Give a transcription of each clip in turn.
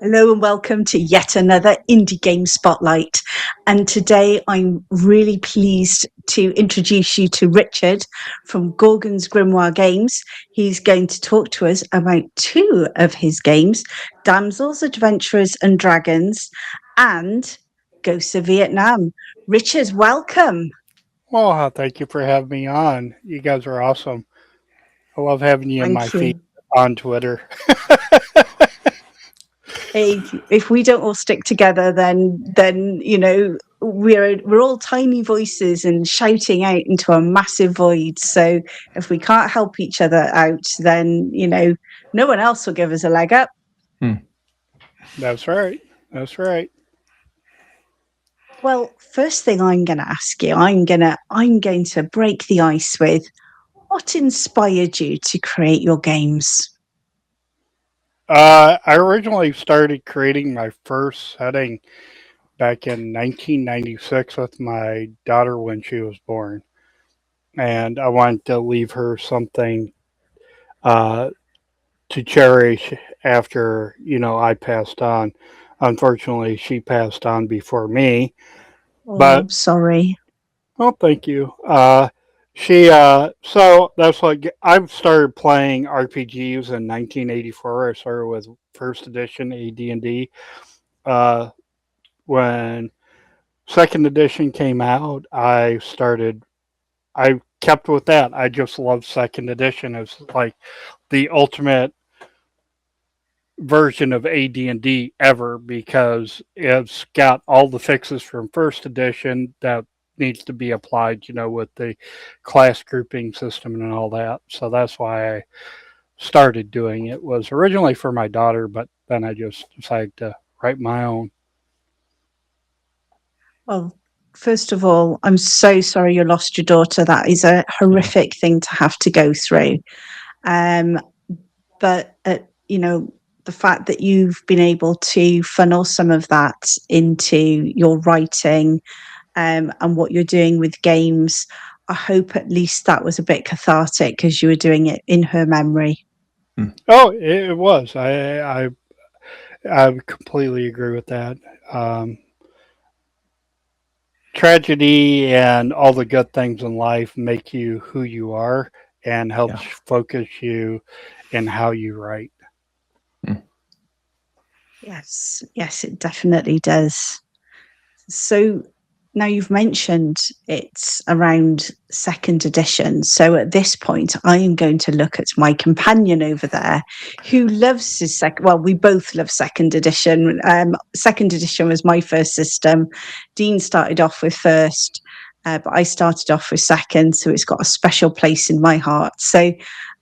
Hello and welcome to yet another Indie Game Spotlight. And today I'm really pleased to introduce you to Richard from Gorgon's Grimoire Games. He's going to talk to us about two of his games, Damsels, Adventurers and Dragons, and Ghosts of Vietnam. Richard, welcome. Well, thank you for having me on. You guys are awesome. I love having you in my Thank feed you. on Twitter. Hey, if we don't all stick together, then we're all tiny voices and shouting out into a massive void. So if we can't help each other out, then no one else will give us a leg up. Hmm. That's right. That's right. Well, first thing I'm going to ask you, I'm going to break the ice with what inspired you to create your games. I originally started creating my first setting back in 1996 with my daughter when she was born. And I wanted to leave her something uh, to cherish after, I passed on. Unfortunately, she passed on before me. Oh, But I'm sorry. Well, thank you. So that's like I've started playing RPGs in 1984. I started with first edition AD&D. Uh, when second edition came out, I kept with that. I just love second edition. It's like the ultimate version of AD&D ever because it's got all the fixes from first edition that needs to be applied, with the class grouping system and all that. So that's why I started doing it. Was originally for my daughter, but then I just decided to write my own. Well, first of all, I'm so sorry you lost your daughter. That is a horrific thing to have to go through. Um, but the fact that you've been able to funnel some of that into your writing and what you're doing with games, I hope at least that was a bit cathartic because you were doing it in her memory. Oh, it was. I completely agree with that. Um, Tragedy and all the good things in life make you who you are and helps Yeah. focus you in how you write. Hmm. Yes, it definitely does. So now you've mentioned it's around second edition. So at this point, I am going to look at my companion over there who loves his second. Well, we both love second edition. Second edition was my first system. Dean started off with first, but I started off with second. So it's got a special place in my heart. So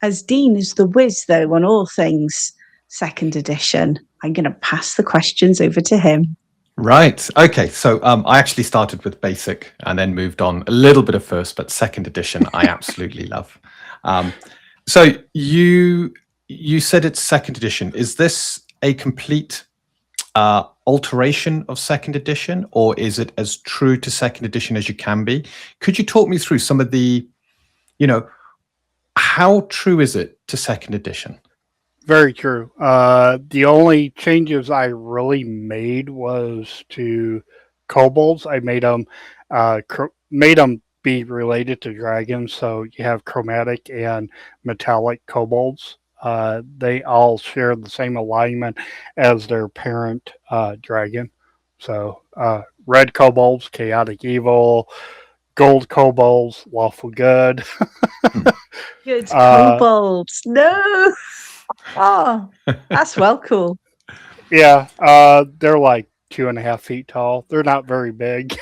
as Dean is the whiz, though, on all things second edition, I'm going to pass the questions over to him. Right. Okay. So I actually started with basic and then moved on a little bit of first, but second edition I absolutely love. Um, so you said it's second edition. Is this a complete alteration of second edition, or is it as true to second edition as you can be? Could you talk me through some of the, how true is it to second edition? Very true. The only changes I really made was to kobolds. I made them be related to dragons. So you have chromatic and metallic kobolds. They all share the same alignment as their parent dragon. So red kobolds, chaotic evil. Gold kobolds, lawful good. Hmm. Good uh, kobolds. No. Oh, that's well cool. Yeah, they're like 2.5 feet tall. They're not very big.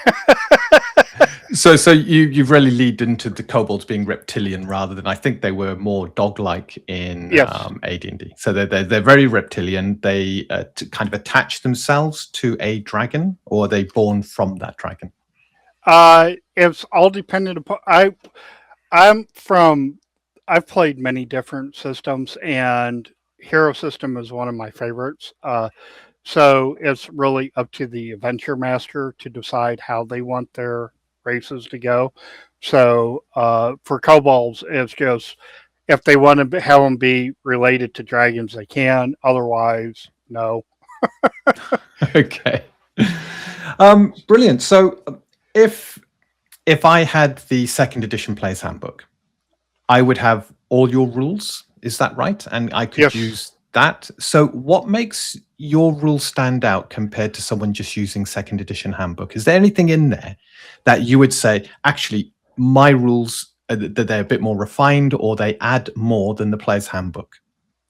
So you've really leaned into the kobolds being reptilian rather than, I think they were more dog-like in Yes, AD&D. So they're very reptilian. They kind of attach themselves to a dragon, or are they born from that dragon? it's all dependent upon. I'm from. I've played many different systems, and Hero System is one of my favorites. So it's really up to the adventure master to decide how they want their races to go. So for kobolds, it's just if they want to have them be related to dragons, they can. Otherwise, no. Okay. Brilliant. So if I had the second edition player's handbook, I would have all your rules. Is that right? And I could Yes. use that. So what makes your rules stand out compared to someone just using second edition handbook? Is there anything in there that you would say, actually, my rules, that they're a bit more refined, or they add more than the player's handbook?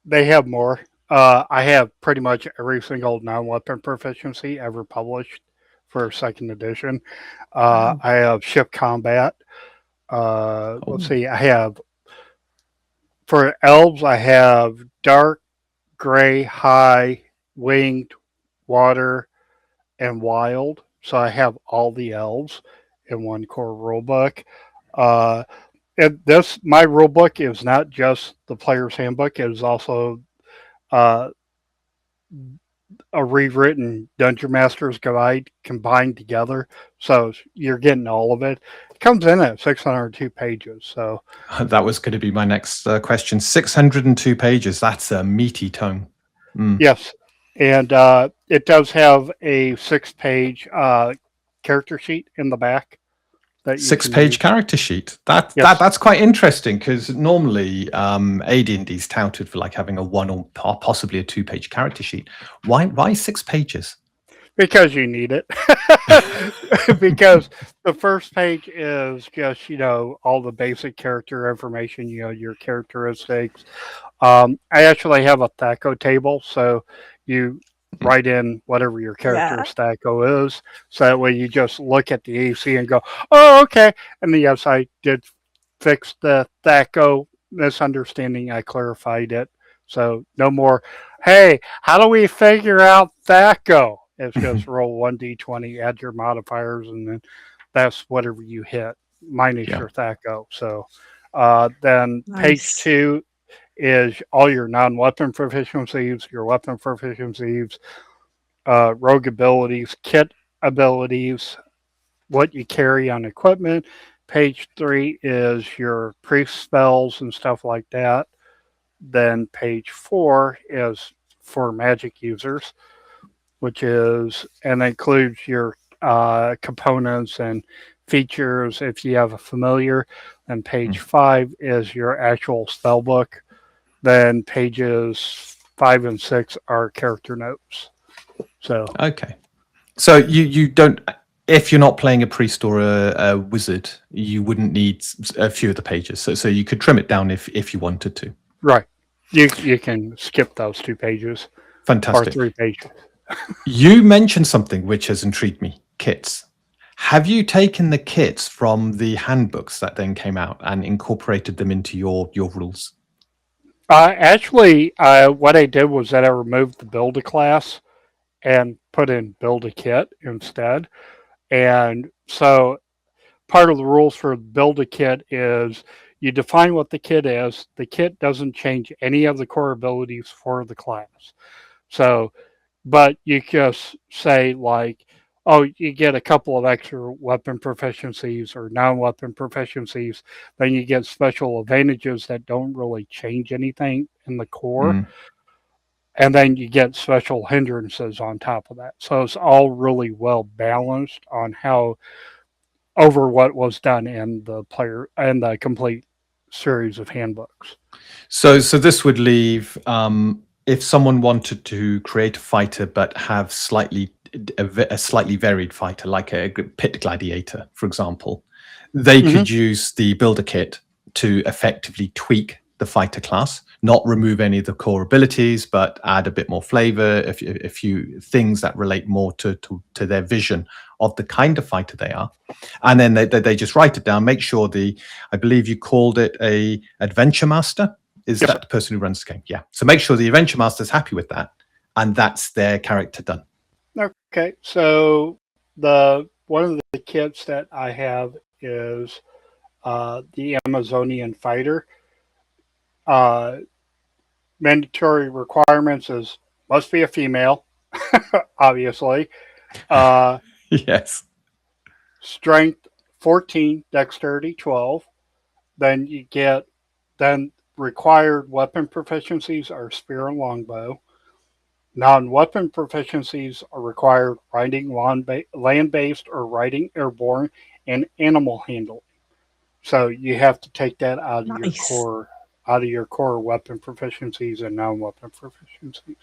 They have more. I have pretty much every single non-weapon proficiency ever published for second edition. Wow. I have ship combat. Let's Oh, see. I have for elves. I have dark, gray, high, winged, water, and wild. So I have all the elves in one core rulebook. Uh, my rulebook is not just the player's handbook. It is also uh, a rewritten Dungeon Master's Guide combined together. So you're getting all of it. It comes in at 602 pages. So that was going to be my next question. 602 pages. That's a meaty tome. Mm. yes, and it does have a 6-page character sheet in the back. That you can 6-page use. character sheet. Yes. That's quite interesting, because normally AD&D is touted for like having a 1 or possibly a 2-page character sheet. Why 6 pages? Because you need it. Because the first page is just, all the basic character information, your characteristics. I actually have a THACO table, so you write in whatever your character's THACO is. So that way you just look at the AC and go, oh, okay. And yes, I did fix the THACO misunderstanding. I clarified it. So no more, hey, how do we figure out THACO? It's just roll 1d20, add your modifiers, and then that's whatever you hit. Mine is your THACO. So then page 2 is all your non-weapon proficiencies, your weapon proficiencies, rogue abilities, kit abilities, what you carry on equipment. Page 3 is your priest spells and stuff like that. Then page 4 is for magic users, which is and includes your components and features if you have a familiar. And page 5 is your actual spell book. Then pages 5 and 6 are character notes. So okay, so you don't, if you're not playing a priest or a wizard, you wouldn't need a few of the pages. So you could trim it down if you wanted to. right, you can skip those 2 pages. Fantastic. Or 3 pages. You mentioned something which has intrigued me: kits. Have you taken the kits from the handbooks that then came out and incorporated them into your rules? Actually, what I did was that I removed the build a class and put in build a kit instead. And so part of the rules for build a kit is you define what the kit is. The kit doesn't change any of the core abilities for the class. So, but you just say like, oh, you get a couple of extra weapon proficiencies or non-weapon proficiencies, then you get special advantages that don't really change anything in the core. And then you get special hindrances on top of that. So it's all really well balanced on how over what was done in the player and the complete series of handbooks. So this would leave, if someone wanted to create a fighter but have a slightly varied fighter, like a pit gladiator, for example, they could use the builder kit to effectively tweak the fighter class, not remove any of the core abilities, but add a bit more flavor, a few things that relate more to their vision of the kind of fighter they are. And then they just write it down, make sure I believe you called it a adventure master. Is that the person who runs the game? Yeah. So make sure the adventure master is happy with that, and that's their character done. Okay. So one of the kits that I have is the Amazonian fighter. Mandatory requirements is must be a female, obviously. Yes. Strength 14, dexterity 12. Then you get required weapon proficiencies are spear and longbow. Non-weapon proficiencies are required riding land-based or riding airborne and animal handling. So you have to take that Nice. out of your core weapon proficiencies and non-weapon proficiencies.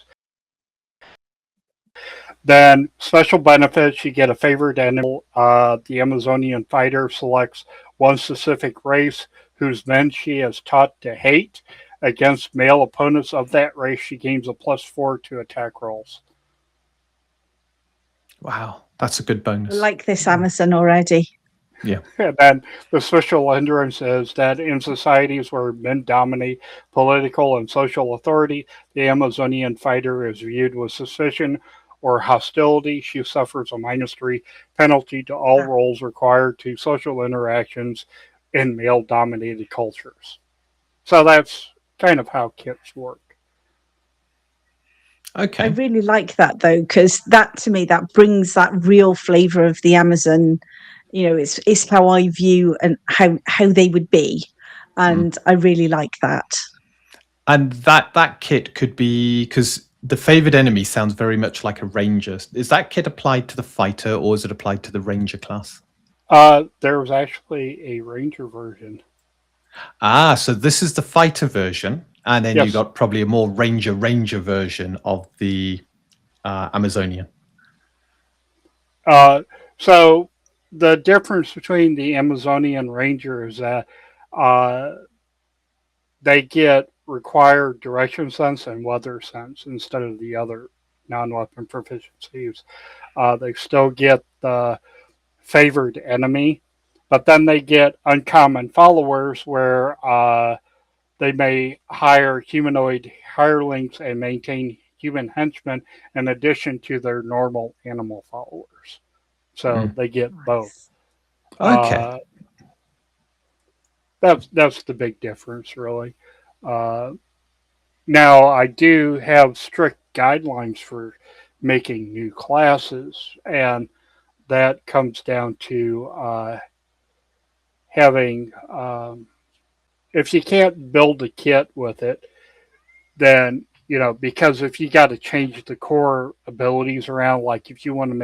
Then special benefits, you get a favored animal. The Amazonian fighter selects one specific race whose men she is taught to hate. Against male opponents of that race, she gains a +4 to attack rolls. Wow, that's a good I bonus. like this Amazon already. Yeah. And then the special hindrance is that in societies where men dominate political and social authority, the Amazonian fighter is viewed with suspicion or hostility. She suffers a -3 penalty to all roles required to social interactions in male dominated cultures. So that's kind of how kits work. Okay. I really like that though, because that to me that brings that real flavour of the Amazon. You know, it's how I view and how they would be, and I really like that. And that kit could be, because the favored enemy sounds very much like a ranger. Is that kit applied to the fighter, or is it applied to the ranger class? There was actually a ranger version. Ah, so this is the fighter version, and then you Yes. got probably a more ranger version of the Amazonian. So the difference between the Amazonian Ranger is that they get required direction sense and weather sense instead of the other non-weapon proficiencies. They still get the favored enemy, but then they get uncommon followers where they may hire humanoid hirelings and maintain human henchmen in addition to their normal animal followers. So they get both. Okay. That's the big difference, really. Now, I do have strict guidelines for making new classes, and that comes down to having. If you can't build a kit with it, then because if you got to change the core abilities around, like if you want to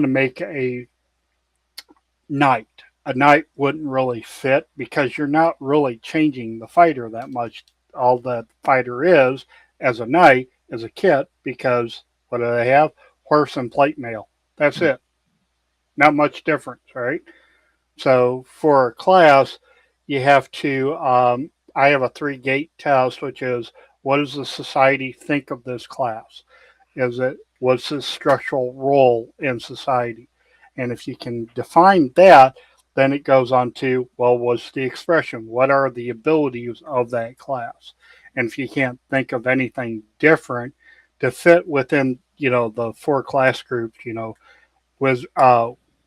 make a knight. A knight wouldn't really fit because you're not really changing the fighter that much. All the fighter is as a knight is a kit because what do they have? Horse and plate mail. That's it. Not much difference, right? So for a class, you have to. I have a 3-gate test, which is what does the society think of this class? What's the structural role in society? And if you can define that, then it goes on to, well, what's the expression? What are the abilities of that class? And if you can't think of anything different to fit within, the 4 class groups, was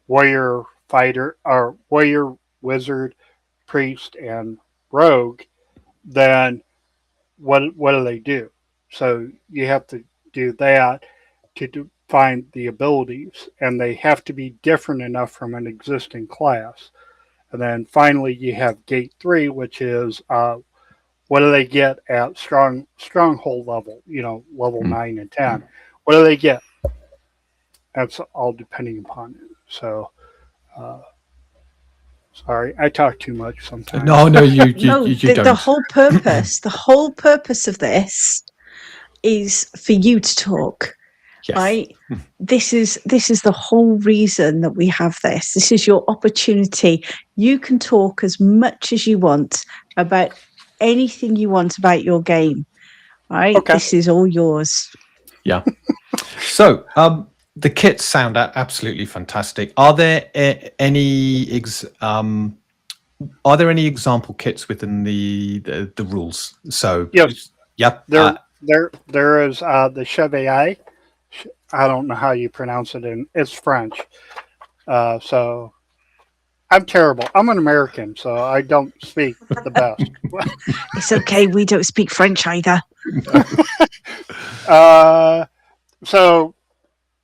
warrior, fighter, or warrior, wizard, priest, and rogue, then what do they do? So you have to do that to find the abilities, and they have to be different enough from an existing class. And then finally, you have Gate 3, which is what do they get at stronghold level? Level 9 and 10. What do they get? That's all depending upon it. So, sorry, I talk too much sometimes. No, you the don't. the whole purpose of this is for you to talk. Yes. Right? This is the whole reason that we have this. This is your opportunity. You can talk as much as you want about anything you want about your game. Right? Okay. This is all yours. Yeah. So, the kits sound absolutely fantastic. Are there any example kits within the rules? So yes, yep. There is the Chevalier. I don't know how you pronounce it it's French. So I'm terrible. I'm an American, so I don't speak the best. It's okay. We don't speak French either. So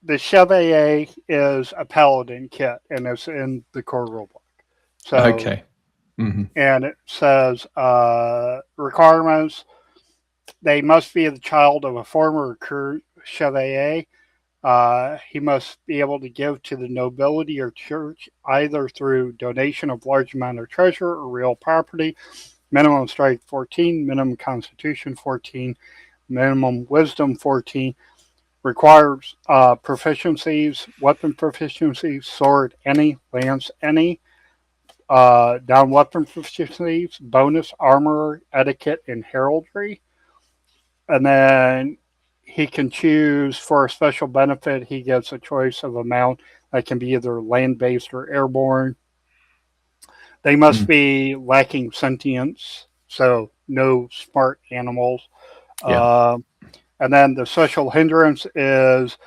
the Chevalier is a paladin kit, and it's in the core rulebook. So okay. And it says requirements. they must be the child of a former chevalier. He must be able to give to the nobility or church either through donation of large amount of treasure or real property. Minimum strength 14, minimum constitution 14, minimum wisdom 14. Requires proficiencies, weapon proficiencies, sword any, lance any. Down weapon proficiencies, bonus armor, etiquette, and heraldry. And then he can choose for a special benefit. He gets a choice of a mount that can be either land-based or airborne. They must be lacking sentience, so no smart animals. Yeah. And then the social hindrance is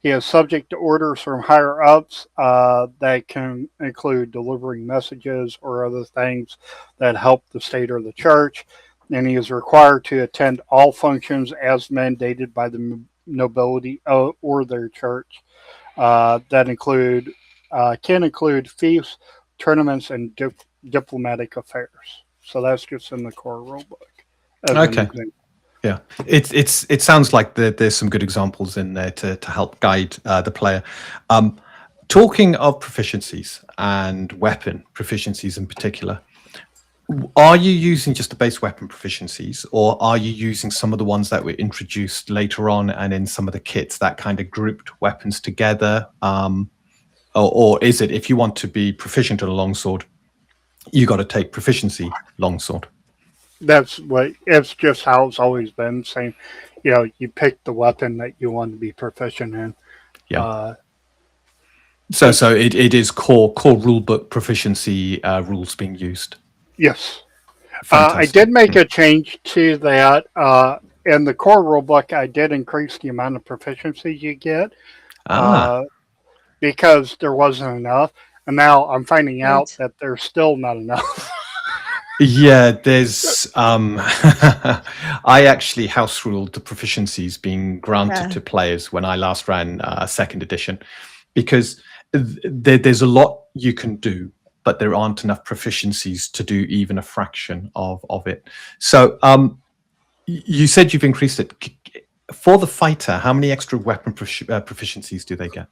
he is subject to orders from higher ups that can include delivering messages or other things that help the state or the church. And he is required to attend all functions as mandated by the nobility or their church that can include feasts, tournaments, and diplomatic affairs. So that's just in the core rulebook. Okay. Yeah, it sounds like there's some good examples in there to help guide the player. Talking of proficiencies and weapon proficiencies in particular, are you using just the base weapon proficiencies, or are you using some of the ones that were introduced later on and in some of the kits that kind of grouped weapons together? Or is it, if you want to be proficient at a longsword, you got to take proficiency longsword? It's just how it's always been. Same, you pick the weapon that you want to be proficient in. Yeah. So it is core rulebook proficiency rules being used. Yes. I Fantastic. did make a change to that. In the core rulebook, I did increase the amount of proficiency you get because there wasn't enough. And now I'm finding out that there's still not enough. Yeah, there's I actually house ruled the proficiencies being granted to players when I last ran second edition, because there's a lot you can do, but there aren't enough proficiencies to do even a fraction of it. So you said you've increased it. For the fighter, how many extra weapon proficiencies do they get?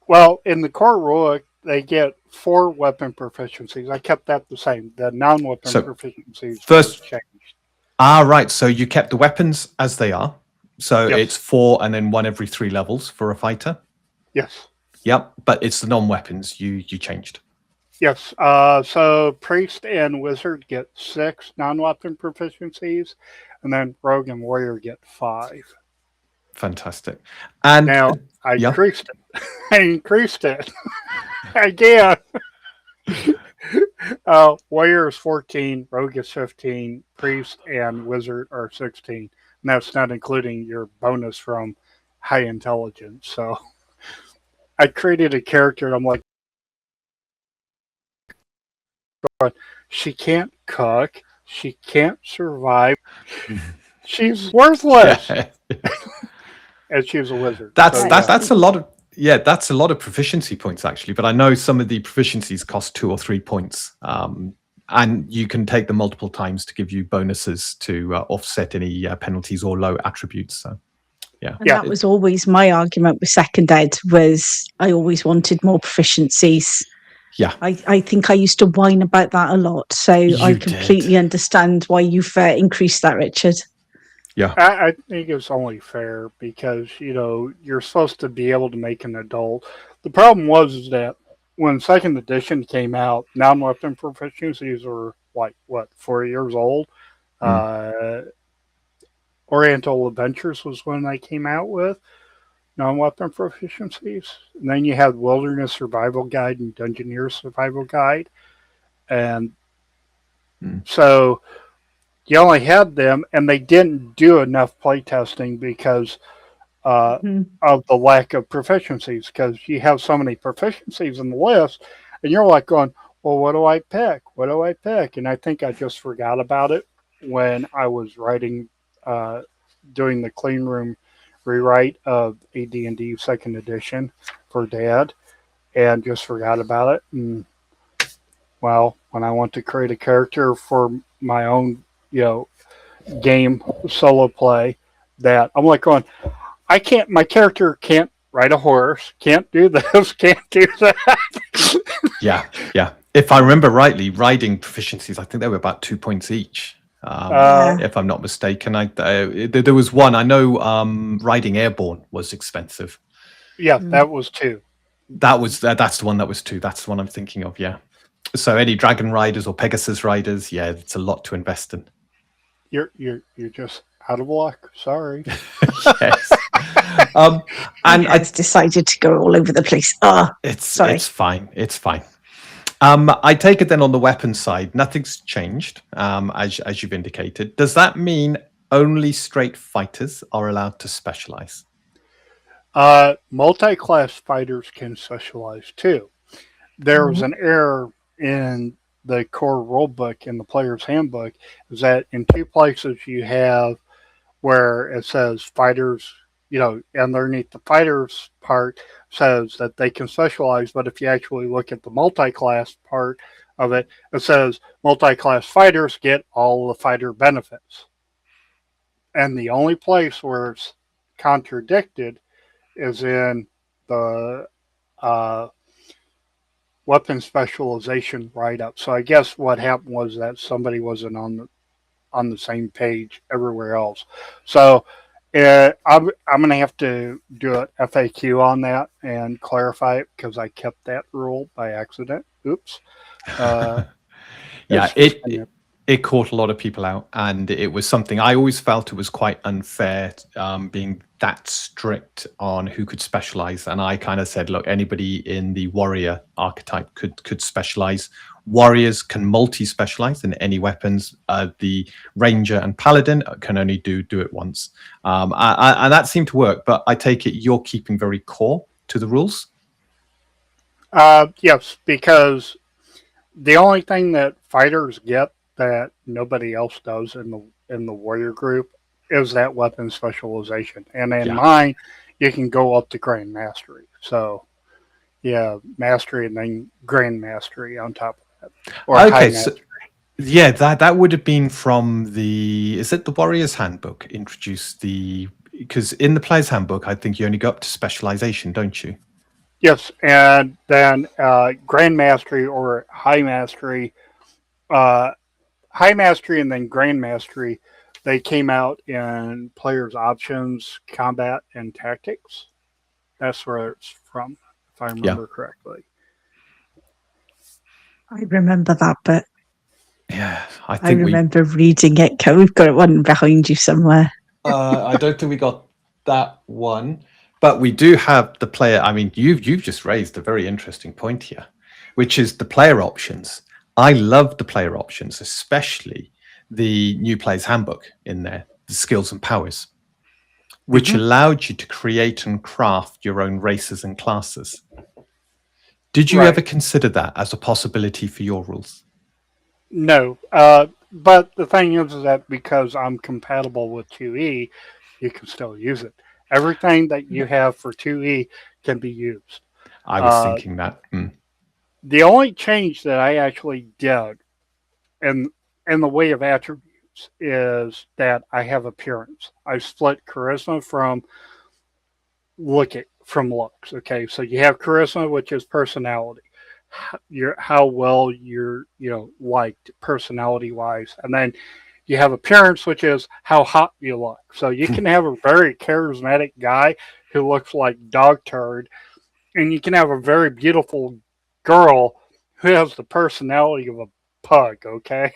Well, in the core rule, they get 4 weapon proficiencies. I kept that the same. The non-weapon proficiencies first changed. Right. So you kept the weapons as they are. So Yes. it's 4 and then 1 every 3 levels for a fighter. Yes. Yep. But it's the non-weapons you changed. Yes. So priest and wizard get 6 non-weapon proficiencies, and then rogue and warrior get 5. Fantastic. And now I increased it. I increased it again. Warrior is 14, rogue is 15, priest and wizard are 16. And that's not including your bonus from high intelligence. So I created a character and I'm like, she can't cook, she can't survive, she's worthless. And she's a wizard. That's a lot of that's a lot of proficiency points actually. But I know some of the proficiencies cost 2 or 3 points, and you can take them multiple times to give you bonuses to offset any penalties or low attributes. So and that was always my argument with second ed. Was I always wanted more proficiencies. Yeah, I think I used to whine about that a lot. So I completely understand why you've increased that, Richard. Yeah, I think it's only fair because, you're supposed to be able to make an adult. The problem is that when second edition came out, non-weapon proficiencies were 4 years old. Oriental Adventures was when they came out with non-weapon proficiencies. And then you had Wilderness Survival Guide and Dungeoneer Survival Guide. And so you only had them, and they didn't do enough playtesting because of the lack of proficiencies, because you have so many proficiencies in the list, and you're like going, well, what do I pick? What do I pick? And I think I just forgot about it when I was writing, doing the clean room rewrite of AD&D second edition for Dad, and just forgot about it. And well, when I want to create a character for my own, game solo play that I'm like going, I can't. My character can't ride a horse. Can't do this. Can't do that. Yeah, yeah. If I remember rightly, riding proficiencies, I think they were about 2 points each. Yeah. If I'm not mistaken, there was one. I know riding airborne was expensive. Yeah, that was 2. That's the one that was 2. That's the one I'm thinking of. Yeah. So any dragon riders or Pegasus riders, yeah, it's a lot to invest in. You're just out of luck. Sorry. Yes. And I decided to go all over the place. it's fine. It's fine. I take it then on the weapon side, nothing's changed, as you've indicated. Does that mean only straight fighters are allowed to specialize? Multi-class fighters can specialize too. There was an error in the core rulebook in the player's handbook, is that in 2 places you have where it says fighters, underneath the fighters part says that they can specialize, but if you actually look at the multi-class part of it, it says multi-class fighters get all the fighter benefits. And the only place where it's contradicted is in the weapon specialization write-up. So I guess what happened was that somebody wasn't on the same page everywhere else. So I'm going to have to do an FAQ on that and clarify it because I kept that rule by accident. Oops. Yeah, it caught a lot of people out, and it was something I always felt it was quite unfair, being that strict on who could specialize. And I kind of said, look, anybody in the warrior archetype could specialize. Warriors can multi-specialize in any weapons. The ranger and paladin can only do it once, and that seemed to work. But I take it you're keeping very core to the rules. Yes, because the only thing that fighters get that nobody else does in the warrior group is that weapon specialization. And in mine, you can go up to Grand Mastery. So, yeah, Mastery and then Grand Mastery on top of that. Or okay, so yeah, that would have been from is it the Warrior's Handbook introduced because in the Player's Handbook, I think you only go up to specialization, don't you? Yes, and then Grand Mastery or High Mastery, High Mastery and then Grand Mastery, they came out in Player's Options, Combat, and Tactics. That's where it's from, if I remember correctly. I remember that, but yeah, I remember reading it. We've got one behind you somewhere. I don't think we got that one, but we do have the player. I mean, you've just raised a very interesting point here, which is the player options. I love the player options, especially the new player's handbook in there, the skills and powers, which allowed you to create and craft your own races and classes. Did you ever consider that as a possibility for your rules? No, but the thing is that because I'm compatible with 2E, you can still use it. Everything that you have for 2E can be used. I was thinking that. The only change that I actually did in the way of attributes is that I have appearance. I split charisma from looks. Okay, so you have charisma, which is personality. How well you're liked personality wise, and then you have appearance, which is how hot you look. So you can have a very charismatic guy who looks like dog turd, and you can have a very beautiful girl who has the personality of a pug. Okay.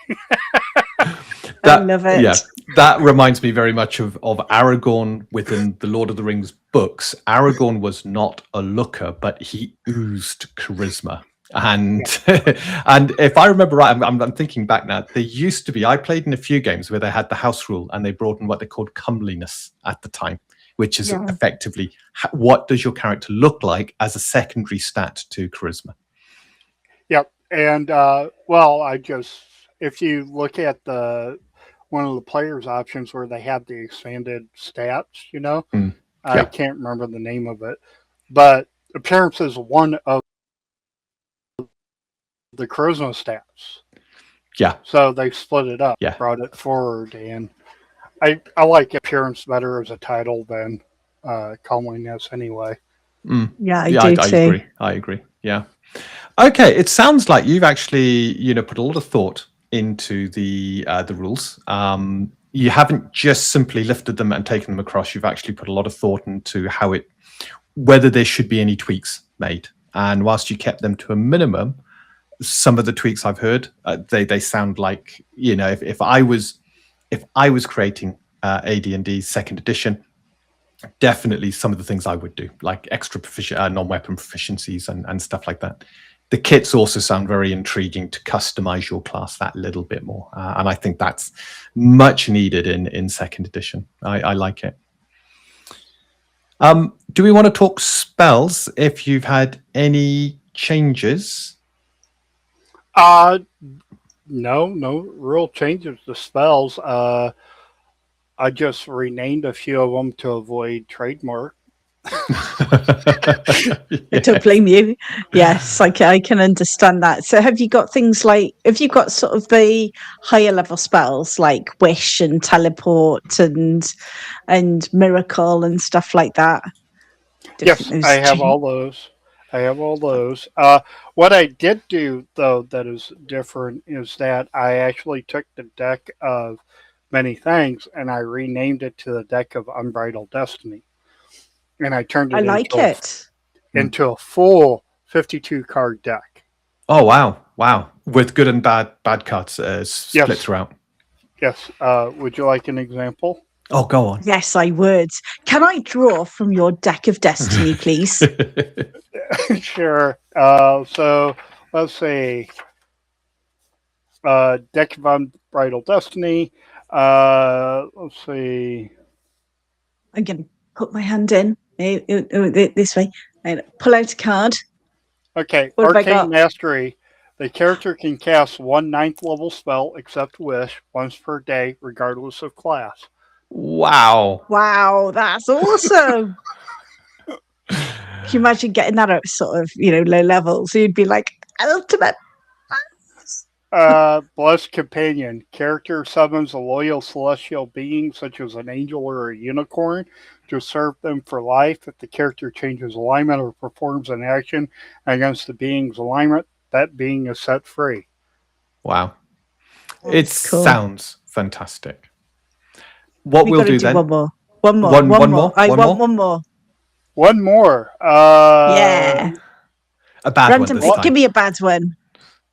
I love it. Yeah, that reminds me very much of Aragorn within the Lord of the Rings books. Aragorn was not a looker, but he oozed charisma. And and if I remember right, I'm thinking back now, there used to be, I played in a few games where they had the house rule and they brought in what they called comeliness at the time, which is effectively what does your character look like as a secondary stat to charisma. Yep. And if you look at one of the player's options where they have the expanded stats, I can't remember the name of it, but appearance is one of the charisma stats. Yeah. So they split it up, Yeah. brought it forward, and I like appearance better as a title than comeliness anyway. Yeah, I Yeah, do I too. agree. I agree. Yeah. Okay, it sounds like you've actually, put a lot of thought into the rules. You haven't just simply lifted them and taken them across. You've actually put a lot of thought into whether there should be any tweaks made. And whilst you kept them to a minimum, some of the tweaks I've heard, they sound like, if I was creating AD&D second edition, definitely some of the things I would do, like extra non-weapon proficiencies and stuff like that. The kits also sound very intriguing to customize your class that little bit more. And I think that's much needed in second edition. I like it. Do we want to talk spells if you've had any changes? No real changes to spells. I just renamed a few of them to avoid trademark. I don't blame you. Yes, I can understand that. So have you got things like, have you got sort of the higher level spells like wish and teleport and miracle and stuff like that? Yes, I have all those. What I did do, though, that is different is that I actually took the deck of many things and I renamed it to the deck of Unbridled Destiny. And I turned it into a full 52 card deck. Oh, wow. With good and bad cards split throughout. Yes. Would you like an example? Oh, go on. Yes, I would. Can I draw from your deck of destiny, please? Sure. So let's see. Deck of Unbridled Destiny. Let's see. I'm going to put my hand in this way and pull out a card. Okay. Arcane Mastery. The character can cast 1 9th level spell except Wish once per day, regardless of class. Wow, that's awesome. Can you imagine getting that at sort of, low levels? So you'd be like, ultimate. Blessed Companion. Character summons a loyal celestial being, such as an angel or a unicorn, to serve them for life. If the character changes alignment or performs an action against the being's alignment, that being is set free. Wow. That's it cool. Sounds fantastic. What we'll do then? One more. I want one more. One more. Yeah. A bad one this time. Give me a bad one.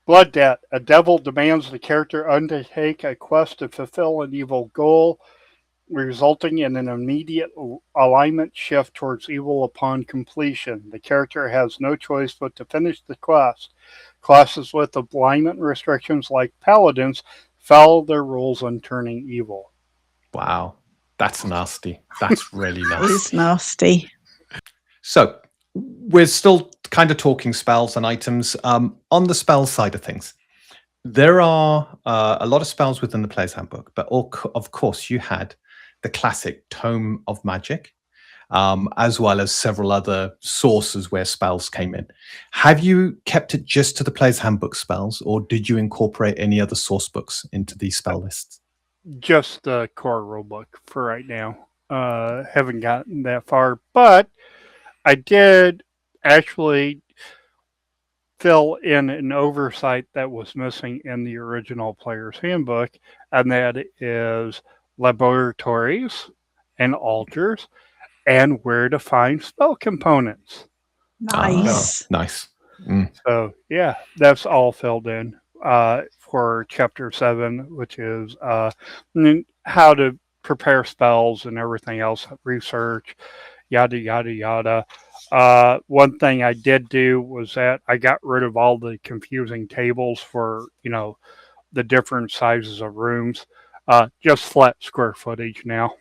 Blood Debt. A devil demands the character undertake a quest to fulfill an evil goal, resulting in an immediate alignment shift towards evil upon completion. The character has no choice but to finish the quest. Classes with alignment restrictions like Paladins follow their rules on turning evil. Wow. That's nasty. That's really nasty. It's nasty. So we're still kind of talking spells and items. On the spell side of things, there are a lot of spells within the Player's Handbook, but of course you had the classic Tome of Magic, as well as several other sources where spells came in. Have you kept it just to the Player's Handbook spells, or did you incorporate any other source books into these spell lists? Just the core rulebook for right now. Haven't gotten that far, but I did actually fill in an oversight that was missing in the original Player's Handbook, and that is laboratories and altars and where to find spell components. Nice. Nice. So, yeah, that's all filled in for Chapter 7, which is how to prepare spells and everything else, research, yada, yada, yada. One thing I did do was that I got rid of all the confusing tables for, the different sizes of rooms. Just flat square footage now,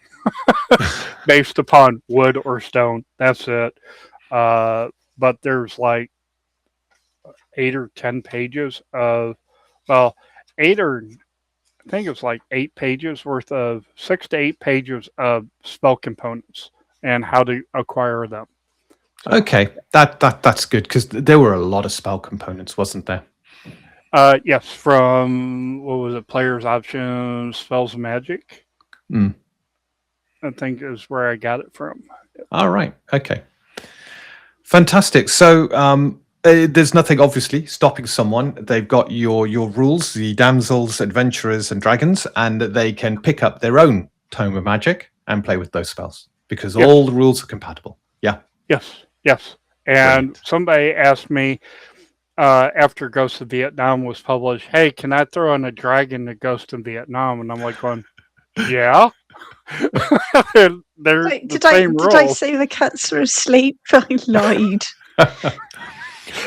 based upon wood or stone. That's it. But there's like 8 or 10 pages of, I think it's like 8 pages worth of 6 to 8 pages of spell components and how to acquire them. Okay, that's good, because there were a lot of spell components, wasn't there? Yes, from, what was it, Player's Options, Spells of Magic. I think is where I got it from. All right. Okay. Fantastic. So there's nothing obviously stopping someone. They've got your rules, the damsels, adventurers, and dragons, and they can pick up their own tome of magic and play with those spells because Yes. all the rules are compatible. Yeah. Yes. And Brilliant. somebody asked me after Ghost of Vietnam was published, hey, can I throw in a dragon to Ghost of Vietnam? And I'm like going, yeah. They're the Did same I rules. say the cats were asleep? I lied.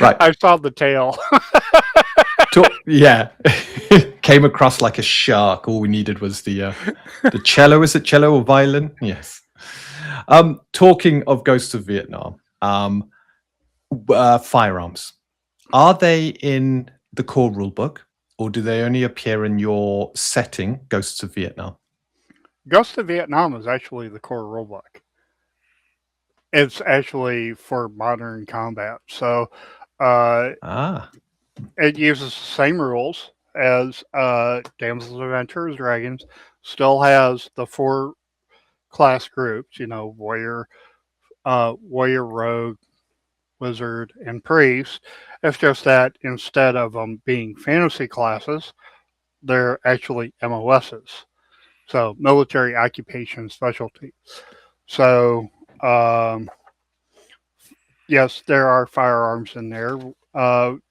Right. I saw the tail. Yeah. Came across like a shark. All we needed was the cello. Is it cello or violin? Yes. Talking of Ghosts of Vietnam, firearms. Are they in the core rulebook, or do they only appear in your setting, Ghosts of Vietnam? Ghost of Vietnam is actually the core rulebook. It's actually for modern combat. So it uses the same rules as Damsels, Adventurers, Dragons. Still has the 4 class groups, warrior, rogue, wizard, and priest. It's just that instead of them being fantasy classes, they're actually MOSs. So military occupation specialty. So yes, there are firearms in there.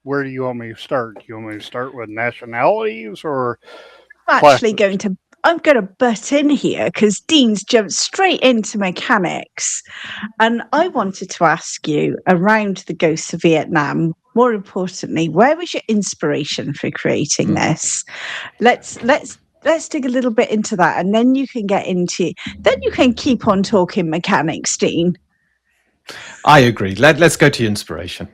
Where do you want me to start? Do you want me to start with nationalities or I'm going to butt in here because Dean's jumped straight into mechanics. And I wanted to ask you around the Ghosts of Vietnam, more importantly, where was your inspiration for creating this? Let's dig a little bit into that, and then you can keep on talking mechanics, Dean. I agree. Let's go to inspiration.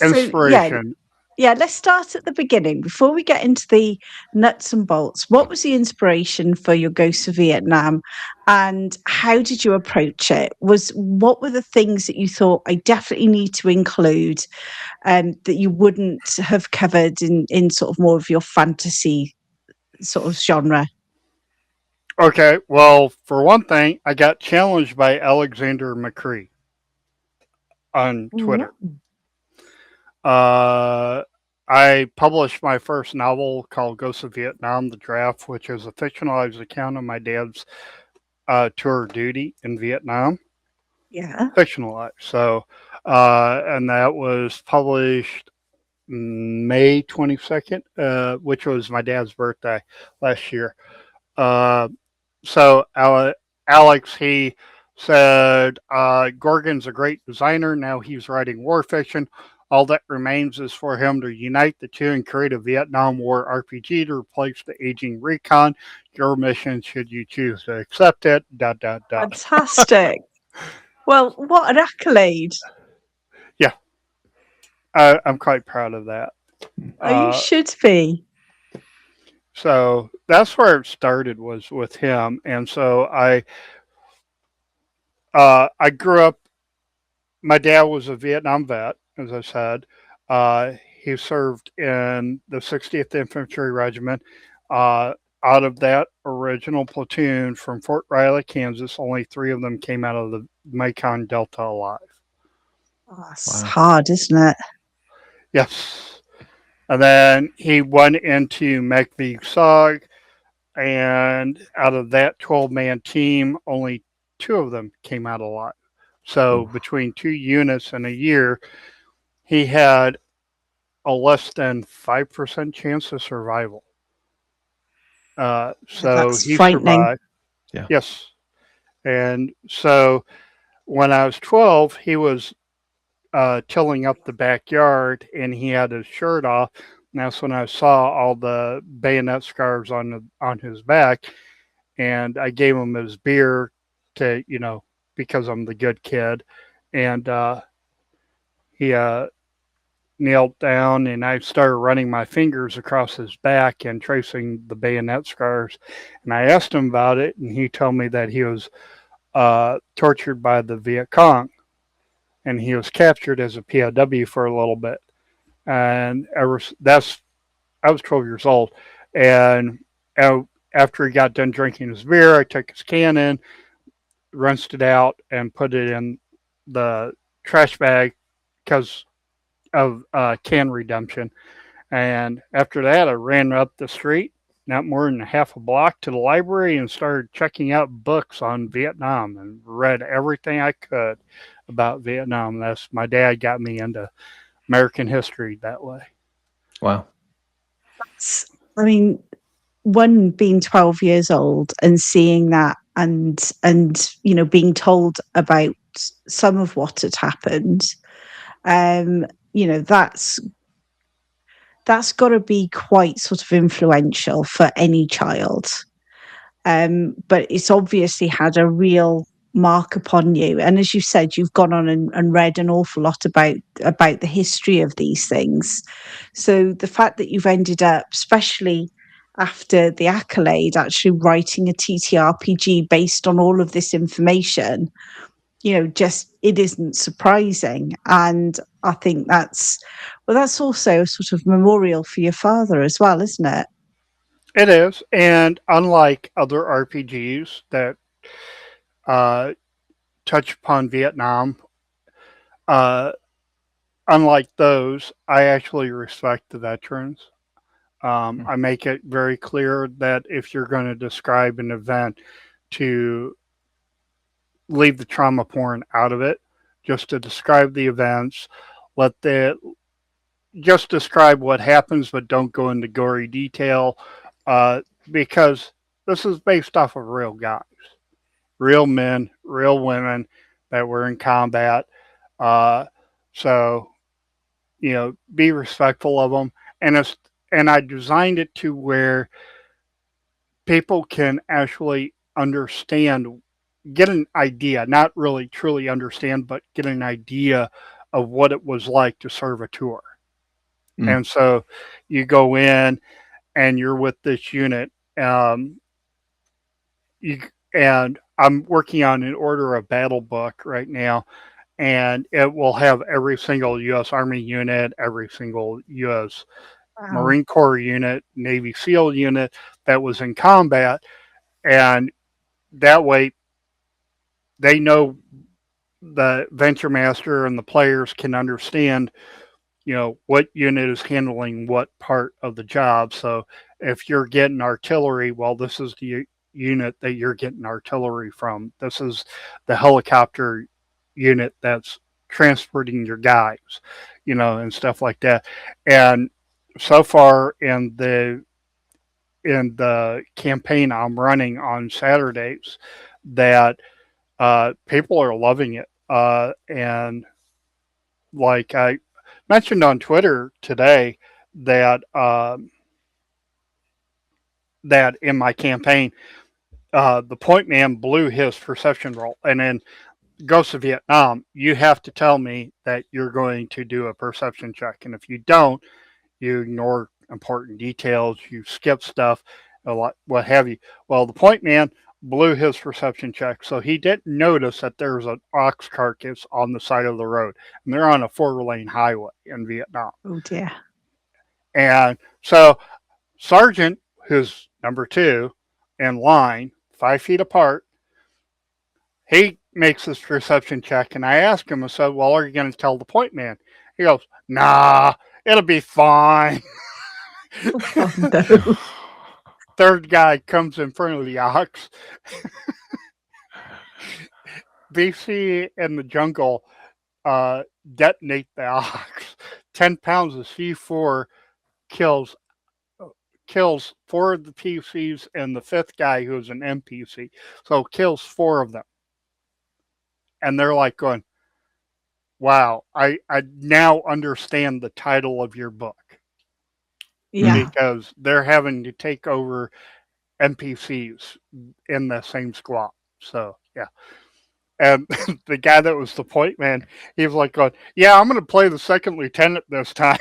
Inspiration. So, yeah, let's start at the beginning. Before we get into the nuts and bolts, what was the inspiration for your Ghosts of Vietnam and how did you approach it? What were the things that you thought I definitely need to include that you wouldn't have covered in sort of more of your fantasy sort of genre? Okay, well, for one thing, I got challenged by Alexander McCree on Twitter. I published my first novel called Ghosts of Vietnam, The Draft, which is a fictionalized account of my dad's tour of duty in Vietnam. Yeah. Fictionalized. So, and that was published May 22nd, which was my dad's birthday last year. So Alex, he said, Gorgon's a great designer. Now he's writing war fiction. All that remains is for him to unite the two and create a Vietnam War RPG to replace the aging recon. Your mission, should you choose to accept it. ... Fantastic. Well, what an accolade. Yeah. I'm quite proud of that. You should be. So that's where it started, was with him. And so I grew up, my dad was a Vietnam vet, as I said. He served in the 60th Infantry Regiment. Out of that original platoon from Fort Riley, Kansas, only 3 of them came out of the Mekong Delta alive. Oh, it's hard, isn't it? Yes. And then he went into MACV-SOG, and out of that 12-man team, only 2 of them came out alive. So between 2 units in a year, he had a less than 5% chance of survival. So that's he frightening. survived. Yeah. Yes. And so when I was 12, he was tilling up the backyard, and he had his shirt off. And that's when I saw all the bayonet scars on his back, and I gave him his beer to, because I'm the good kid. And he knelt down, and I started running my fingers across his back and tracing the bayonet scars. And I asked him about it, and he told me that he was tortured by the Viet Cong, and he was captured as a POW for a little bit. And I was 12 years old, and after he got done drinking his beer, I took his cannon, rinsed it out, and put it in the trash bag because of can redemption. And after that, I ran up the street, not more than a half a block, to the library and started checking out books on Vietnam and read everything I could about Vietnam. That's my dad got me into American history that way. Wow. I mean, one being 12 years old and seeing that and you know, being told about some of what had happened, you know, that's got to be quite sort of influential for any child. But it's obviously had a real mark upon you. And as you said, you've gone on and read an awful lot about the history of these things. So the fact that you've ended up, especially after the accolade, actually writing a TTRPG based on all of this information, you know, just it isn't surprising. And I think that's also a sort of memorial for your father as well, isn't it? It is, and unlike other RPGs that touch upon Vietnam, unlike those, I actually respect the veterans. I make it very clear that if you're going to describe an event, to leave the trauma porn out of it, just to describe the events, just describe what happens, but don't go into gory detail, because this is based off of real guys, real men, real women that were in combat. So, you know, be respectful of them. And I designed it to where people can actually understand, get an idea, not really truly understand, but get an idea of what it was like to serve a tour. And so you go in and you're with this unit. And I'm working on an Order of Battle book right now, and it will have every single U.S. Army unit, every single U.S. Marine Corps unit, Navy SEAL unit that was in combat. And that way they know, the Venture Master and the players can understand, you know, what unit is handling what part of the job. So if you're getting artillery, well, this is the unit that you're getting artillery from. This is the helicopter unit that's transporting your guys, you know, and stuff like that. And so far in the campaign I'm running on Saturdays, that people are loving it. And like I mentioned on Twitter today, that that in my campaign, the point man blew his perception roll, and then Ghost of Vietnam, you have to tell me that you're going to do a perception check, and if you don't, you ignore important details, you skip stuff, what have you. Well, the point man blew his perception check, so he didn't notice that there's an ox carcass on the side of the road, and they're on a 4-lane highway in Vietnam. Oh dear. And so Sergeant, who's number 2 in line, 5 feet apart, he makes this perception check, and I asked him, I said, well, are you going to tell the point man? He goes, nah, it'll be fine. Oh, no. Third guy comes in front of the ox. BC in the jungle detonate the ox. 10 pounds of C4 kills 4 of the PCs and the 5th guy, who's an NPC. So kills 4 of them. And they're like going, wow, I now understand the title of your book. Yeah. Because they're having to take over NPCs in the same squad. So, yeah. And the guy that was the point man, he was like going, yeah, I'm going to play the second lieutenant this time.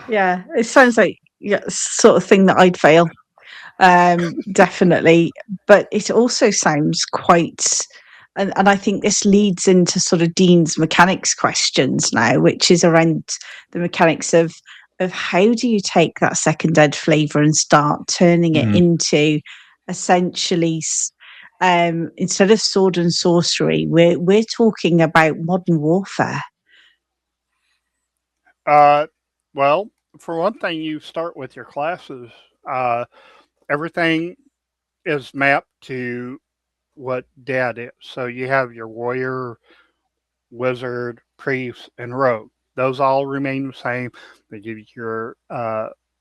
Yeah, it sounds like sort of thing that I'd fail. Definitely. But it also sounds quite, and I think this leads into sort of Dean's mechanics questions now, which is around the mechanics of how do you take that second ed flavour and start turning it into essentially, instead of sword and sorcery, we're talking about modern warfare. Well, for one thing, you start with your classes. Everything is mapped to what DAD is. So you have your warrior, wizard, priest, and rogue. Those all remain the same. They give you your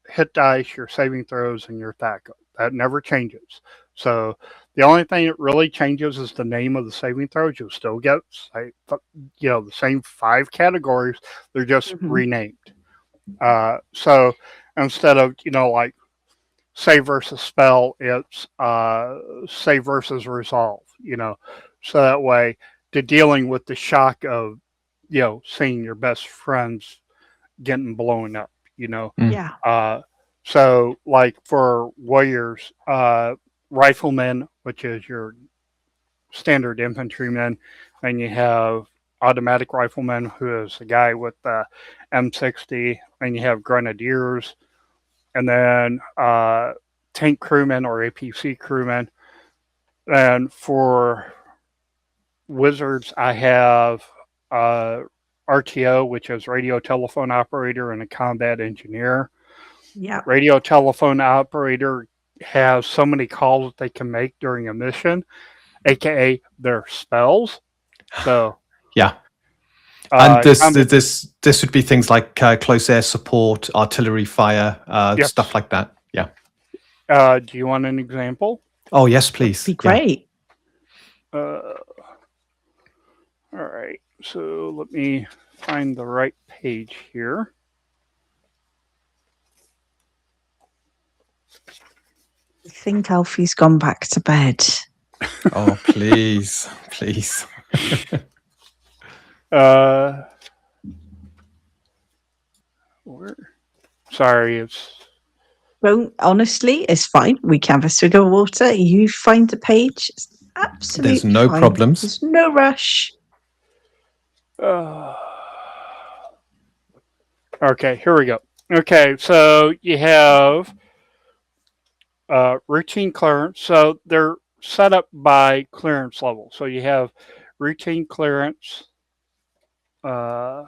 hit dice, your saving throws, and your attack. That never changes. So the only thing that really changes is the name of the saving throws. You'll still get, the same 5 categories. They're just renamed. So instead of, like save versus spell, it's save versus resolve, so that way to dealing with the shock of, seeing your best friends getting blown up, Yeah. So like for warriors, riflemen, which is your standard infantrymen, and you have automatic riflemen, who is the guy with the M60, and you have grenadiers, and then tank crewmen or APC crewmen. And for wizards, I have RTO, which is radio telephone operator, and a combat engineer. Yeah. Radio telephone operator has so many calls that they can make during a mission, aka their spells. So yeah. And this would be things like close air support, artillery fire, yes. Stuff like that. Yeah. Do you want an example? Oh yes, please. That'd be great. All right. So let me find the right page here. I think Alfie's gone back to bed. Oh, please, please. Sorry, it's. Well, honestly, it's fine. We can have a swig of water. You find the page. It's absolutely There's no fine. problems. There's no rush. Okay, here we go. Okay, so you have routine clearance. So they're set up by clearance level. So you have routine clearance. Let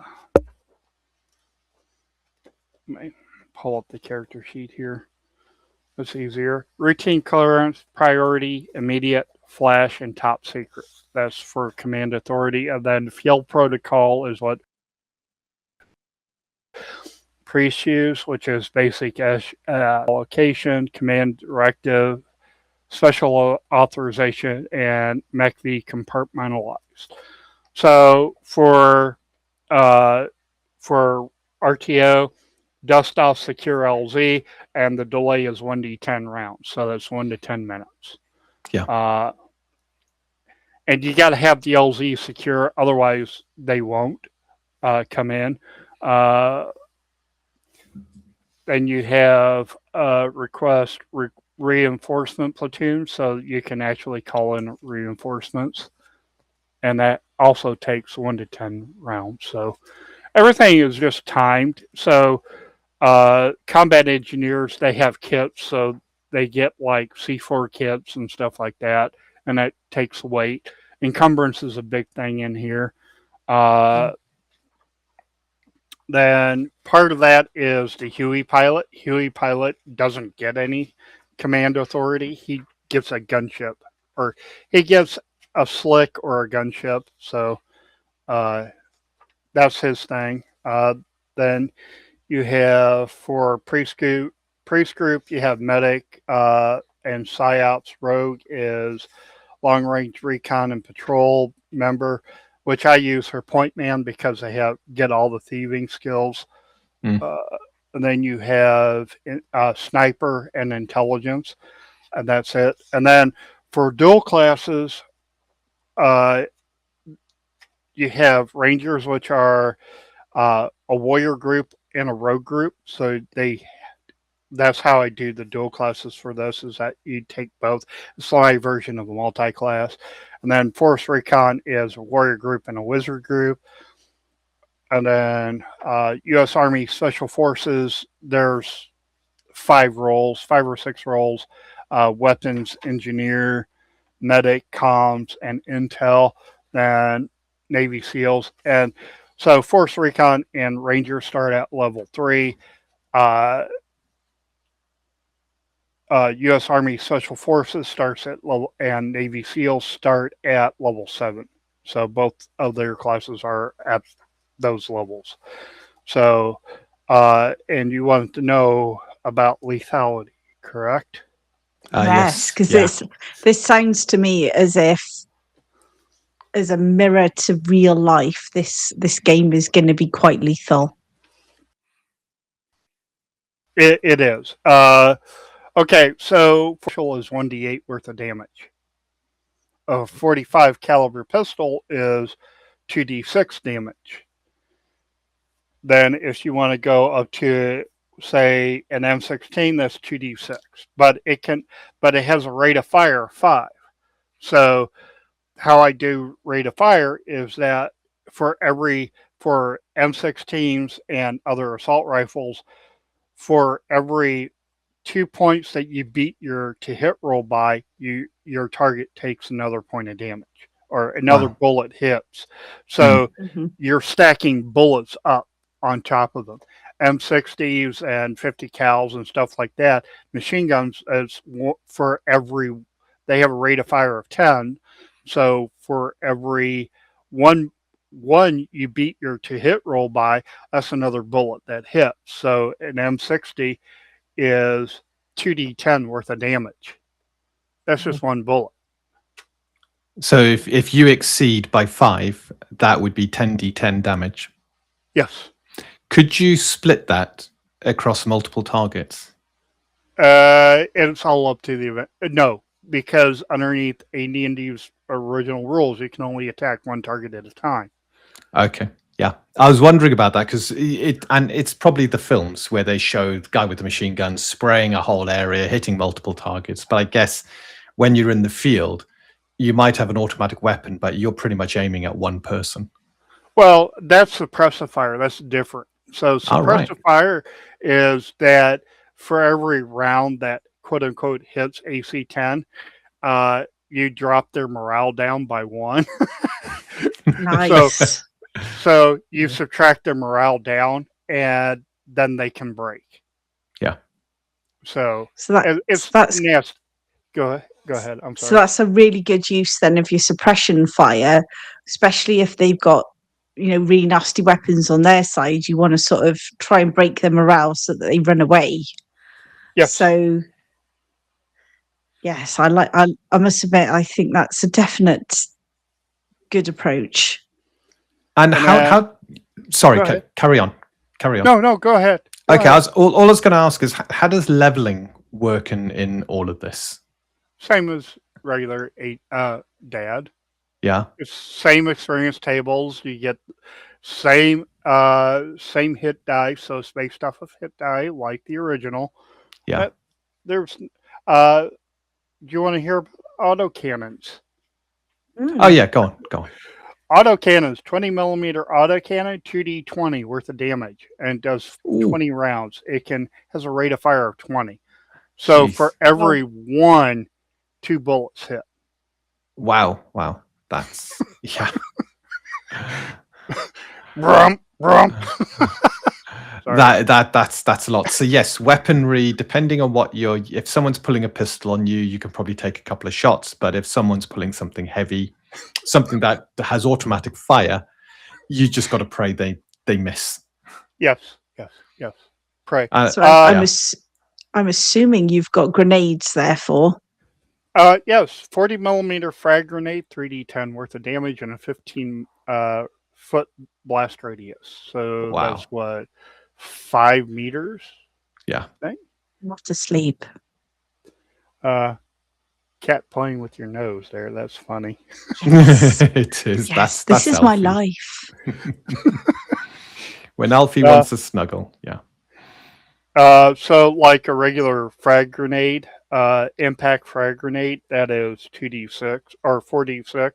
me pull up the character sheet here. That's easier. Routine clearance, priority, immediate, flash, and top secret. That's for command authority. And then field protocol is what priests use, which is basic allocation, command directive, special authorization, and MACV compartmentalized. So for RTO, dust off secure LZ, and the delay is 1d10 rounds. So that's 1 to 10 minutes. Yeah. And you got to have the LZ secure, otherwise they won't come in. Then you have request reinforcement platoon, so you can actually call in reinforcements. And that also takes 1 to 10 rounds. So everything is just timed. So combat engineers, they have kits, so they get like C4 kits and stuff like that, and that takes weight. Encumbrance is a big thing in here. Then part of that is the Huey pilot. Huey pilot doesn't get any command authority. He gets a gunship, or he gets a slick or a gunship. So that's his thing. Then you have for priest group, you have medic and psyops. Rogue is long range recon and patrol member, which I use for point man because I get all the thieving skills. And then you have sniper and intelligence, and that's it. And then for dual classes, you have rangers, which are a warrior group and a rogue group. So that's how I do the dual classes for this, is that you take both. It's my version of a multi-class. And then Force Recon is a warrior group and a wizard group. And then U.S. Army Special Forces, there's 5 or 6 roles. weapons engineer, medic, comms, and intel, then Navy SEALs. And so Force Recon and Ranger start at level 3. U.S. Army Special Forces starts at level, and Navy SEALs start at level 7. So both of their classes are at those levels. So, and you wanted to know about lethality, correct? Yes, because Yeah. this sounds to me as if, as a mirror to real life, this game is going to be quite lethal. It is. Okay, so pistol is 1d8 worth of damage. A 45 caliber pistol is 2d6 damage. Then if you want to go up to, say, an M16, that's 2d6. But it has a rate of fire of 5. So how I do rate of fire is that for M16s and other assault rifles, for every 2 points that you beat your to hit roll by, your target takes another point of damage or another bullet hits. So you're stacking bullets up on top of them. M60s and 50 cals and stuff like that. Machine guns, as for every, they have a rate of fire of 10. So for every one you beat your to hit roll by, that's another bullet that hits. So an M60 is 2d10 worth of damage. That's just one bullet. So if you exceed by 5, that would be 10d10 damage. Yes. Could you split that across multiple targets? It's all up to the event. No, because underneath AD&D's original rules, you can only attack one target at a time. Okay. Yeah. I was wondering about that because it's probably the films where they show the guy with the machine gun spraying a whole area, hitting multiple targets. But I guess when you're in the field, you might have an automatic weapon, but you're pretty much aiming at one person. Well, that's suppressive fire. That's different. So suppressive fire is that for every round that quote unquote hits AC 10, you drop their morale down by 1. Nice. So you subtract their morale down, and then they can break. Yeah. So that's nasty. Go ahead. I'm sorry. So that's a really good use then of your suppression fire, especially if they've got, really nasty weapons on their side. You want to sort of try and break their morale so that they run away. Yes. So yes, I must admit, I think that's a definite good approach. And how sorry, carry on. No, go ahead. Okay, all I was going to ask is, how does leveling work in all of this? Same as regular DAD. Yeah. It's same experience tables. You get same hit die, so it's based off of hit die like the original. Yeah. There's do you want to hear autocannons? Oh yeah, go on. Autocannons, 20 millimeter autocannon, 2d20 worth of damage, and it does 20 rounds. It has a rate of fire of 20. So for every 1, 2 bullets hit. Wow. That's Rump. That's a lot. So yes, weaponry, depending on what if someone's pulling a pistol on you, you can probably take a couple of shots. But if someone's pulling something heavy, something that has automatic fire, you just got to pray they miss. Yes. Pray. So I'm assuming you've got grenades, therefore. Yes, 40 millimeter frag grenade, 3d10 worth of damage, and a 15 foot blast radius. So that's what, 5 meters? Yeah. Not asleep. Cat playing with your nose there. That's funny. Yes. It is. Yes, That's this is Alfie. my life. When Alfie wants to snuggle, yeah. So like a regular frag grenade, impact frag grenade, that is 2d6 or 4d6,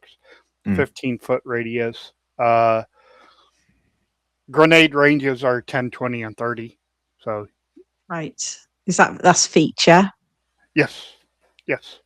15 foot radius. Grenade ranges are 10, 20, and 30. So right. That's feature? Yes. Yes.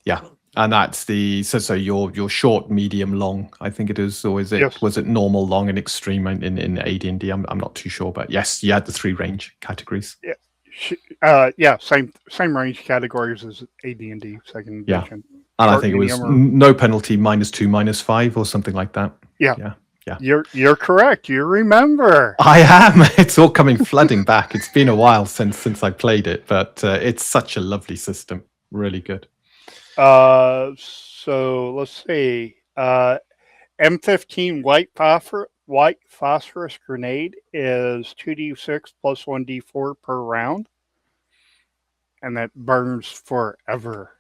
Yeah. And that's the so your short, medium, long, I think it is, or is it Yes. was it normal, long, and extreme in AD&D? I'm not too sure, but yes, you had the 3 range categories. Yeah. Same range categories as AD&D second Yeah. edition. And I Short, think it was medium, or- no penalty, -2, -5, or something like that. Yeah. Yeah. You're correct. You remember. I am. It's all coming flooding back. It's been a while since I played it, but it's such a lovely system. Really good. So let's see. M15 white phosphorus grenade is 2d6 plus 1d4 per round, and that burns forever.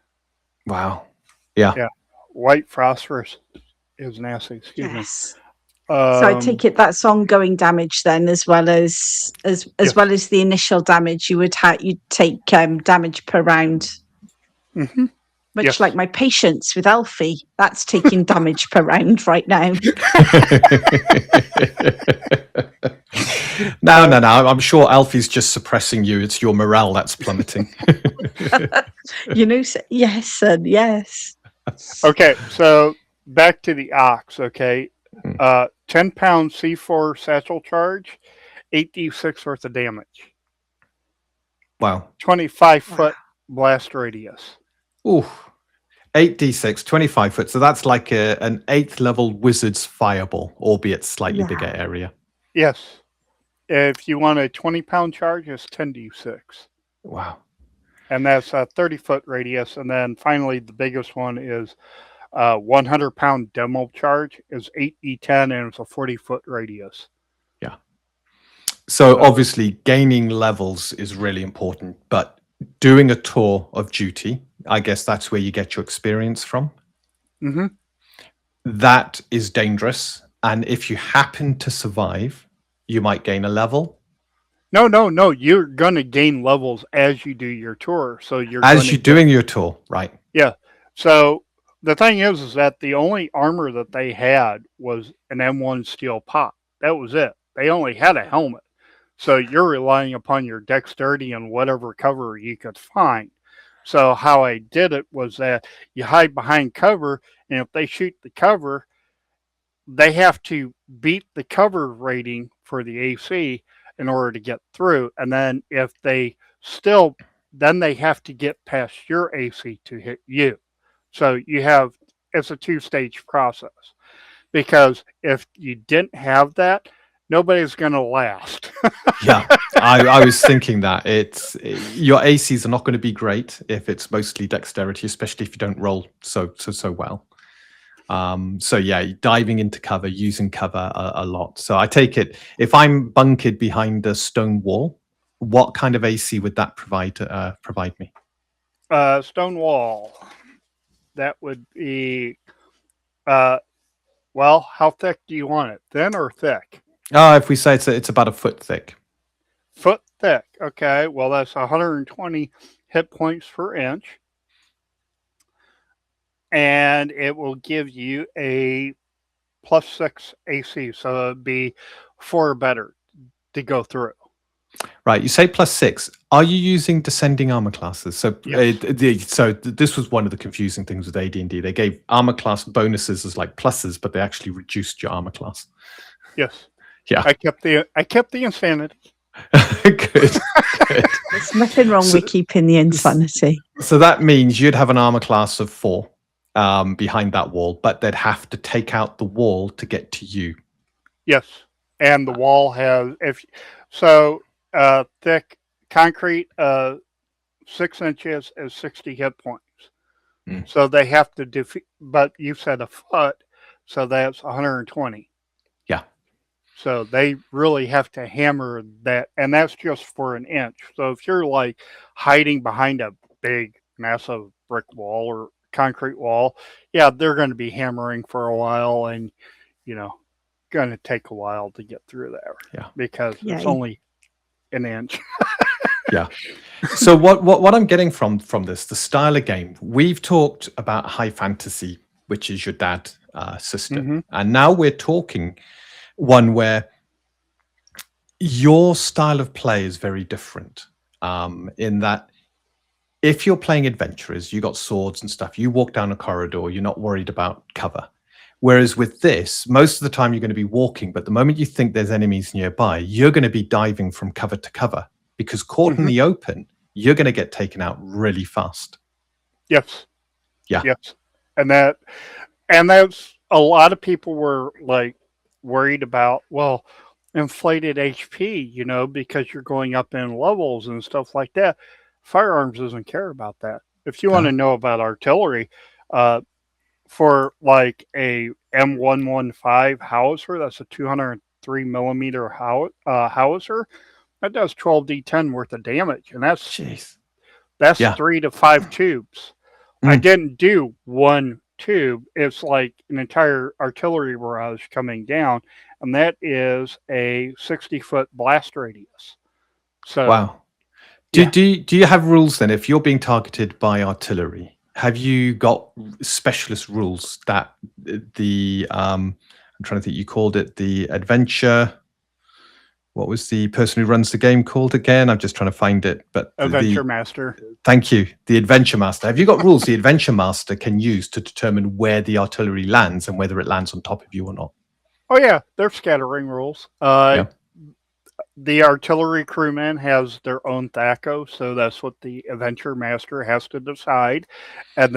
Wow. Yeah. Yeah. White phosphorus is nasty. Excuse me. Yes. So I take it that's ongoing damage then, as well as Yes. well as the initial damage. You'd take damage per round, Mm-hmm. much Yes. like my patience with Alfie. That's taking damage per round right now. No. I'm sure Alfie's just suppressing you. It's your morale that's plummeting. Yes, son, yes. Okay, so back to the ox. Okay, 10-pound C4 satchel charge, 8d6 worth of damage. Wow. 25-foot blast radius. Ooh. 8d6, 25 foot. So that's like an 8th level wizard's fireball, albeit slightly bigger area. Yes. If you want a 20-pound charge, it's 10d6. Wow. And that's a 30-foot radius. And then finally, the biggest one is 100-pound demo charge is 8d10, and it's a 40-foot radius. Yeah. So obviously, gaining levels is really important, but doing a tour of duty, I guess that's where you get your experience from. Mm-hmm. That is dangerous. And if you happen to survive, you might gain a level. No. You're going to gain levels as you do your tour. So As you're doing your tour, right? Yeah. So the thing is that the only armor that they had was an M1 steel pot. That was it. They only had a helmet. So you're relying upon your dexterity and whatever cover you could find. So how I did it was that you hide behind cover, and if they shoot the cover, they have to beat the cover rating for the AC in order to get through. And then if they still, then they have to get past your AC to hit you. So it's a 2-stage process. Because if you didn't have that, nobody's going to last. Yeah, I was thinking that your ACs are not going to be great if it's mostly dexterity, especially if you don't roll so well. So yeah, diving into cover, using cover a lot. So I take it, if I'm bunkered behind a stone wall, what kind of AC would that provide me? Stone wall. That would be, well, how thick do you want it? Thin or thick? If we say it's about a foot thick. Foot thick. Okay. Well, that's 120 hit points per inch. And it will give you a +6 AC. So it'd be 4 or better to go through. Right. You say +6. Are you using descending armor classes? So, Yes. This was one of the confusing things with AD&D. They gave armor class bonuses as like pluses, but they actually reduced your armor class. Yes. Yeah. I kept the insanity. Good. There's nothing wrong with keeping the insanity. So that means you'd have an armor class of 4 behind that wall, but they'd have to take out the wall to get to you. Yes. And the wall has thick concrete 6 inches is 60 hit points. So they have to defeat, but you said a foot, so that's 120. Yeah. So they really have to hammer that, and that's just for an inch. So if you're like hiding behind a big, massive brick wall or concrete wall, yeah, they're going to be hammering for a while, and going to take a while to get through there. Yeah, because it's only an inch. Yeah. So what I'm getting from this, the style of game, we've talked about high fantasy, which is your dad system, and now we're talking one where your style of play is very different, in that if you're playing adventurers, you got swords and stuff, you walk down a corridor, you're not worried about cover. Whereas with this, most of the time you're going to be walking, but the moment you think there's enemies nearby, you're going to be diving from cover to cover, because caught in the open, you're going to get taken out really fast. Yes. Yeah. Yes. And that's a lot of people were like worried about, well, inflated HP, you know, because you're going up in levels and stuff like that. Firearms doesn't care about that. If you want to know about artillery, for like a M115 howitzer, that's a 203 millimeter howitzer, that does 12d10 worth of damage, and that's 3 to 5 tubes. I didn't do one tube. It's like an entire artillery barrage coming down, and that is a 60-foot blast radius. So, wow. Do you have rules then? If you're being targeted by artillery, have you got specialist rules that I'm trying to think, you called it the adventure. What was the person who runs the game called again? I'm just trying to find it. But Adventure Master. Thank you. The Adventure Master. Have you got rules the Adventure Master can use to determine where the artillery lands and whether it lands on top of you or not? Oh yeah, they're scattering rules. The artillery crewman has their own THACO, so that's what the Adventure Master has to decide, and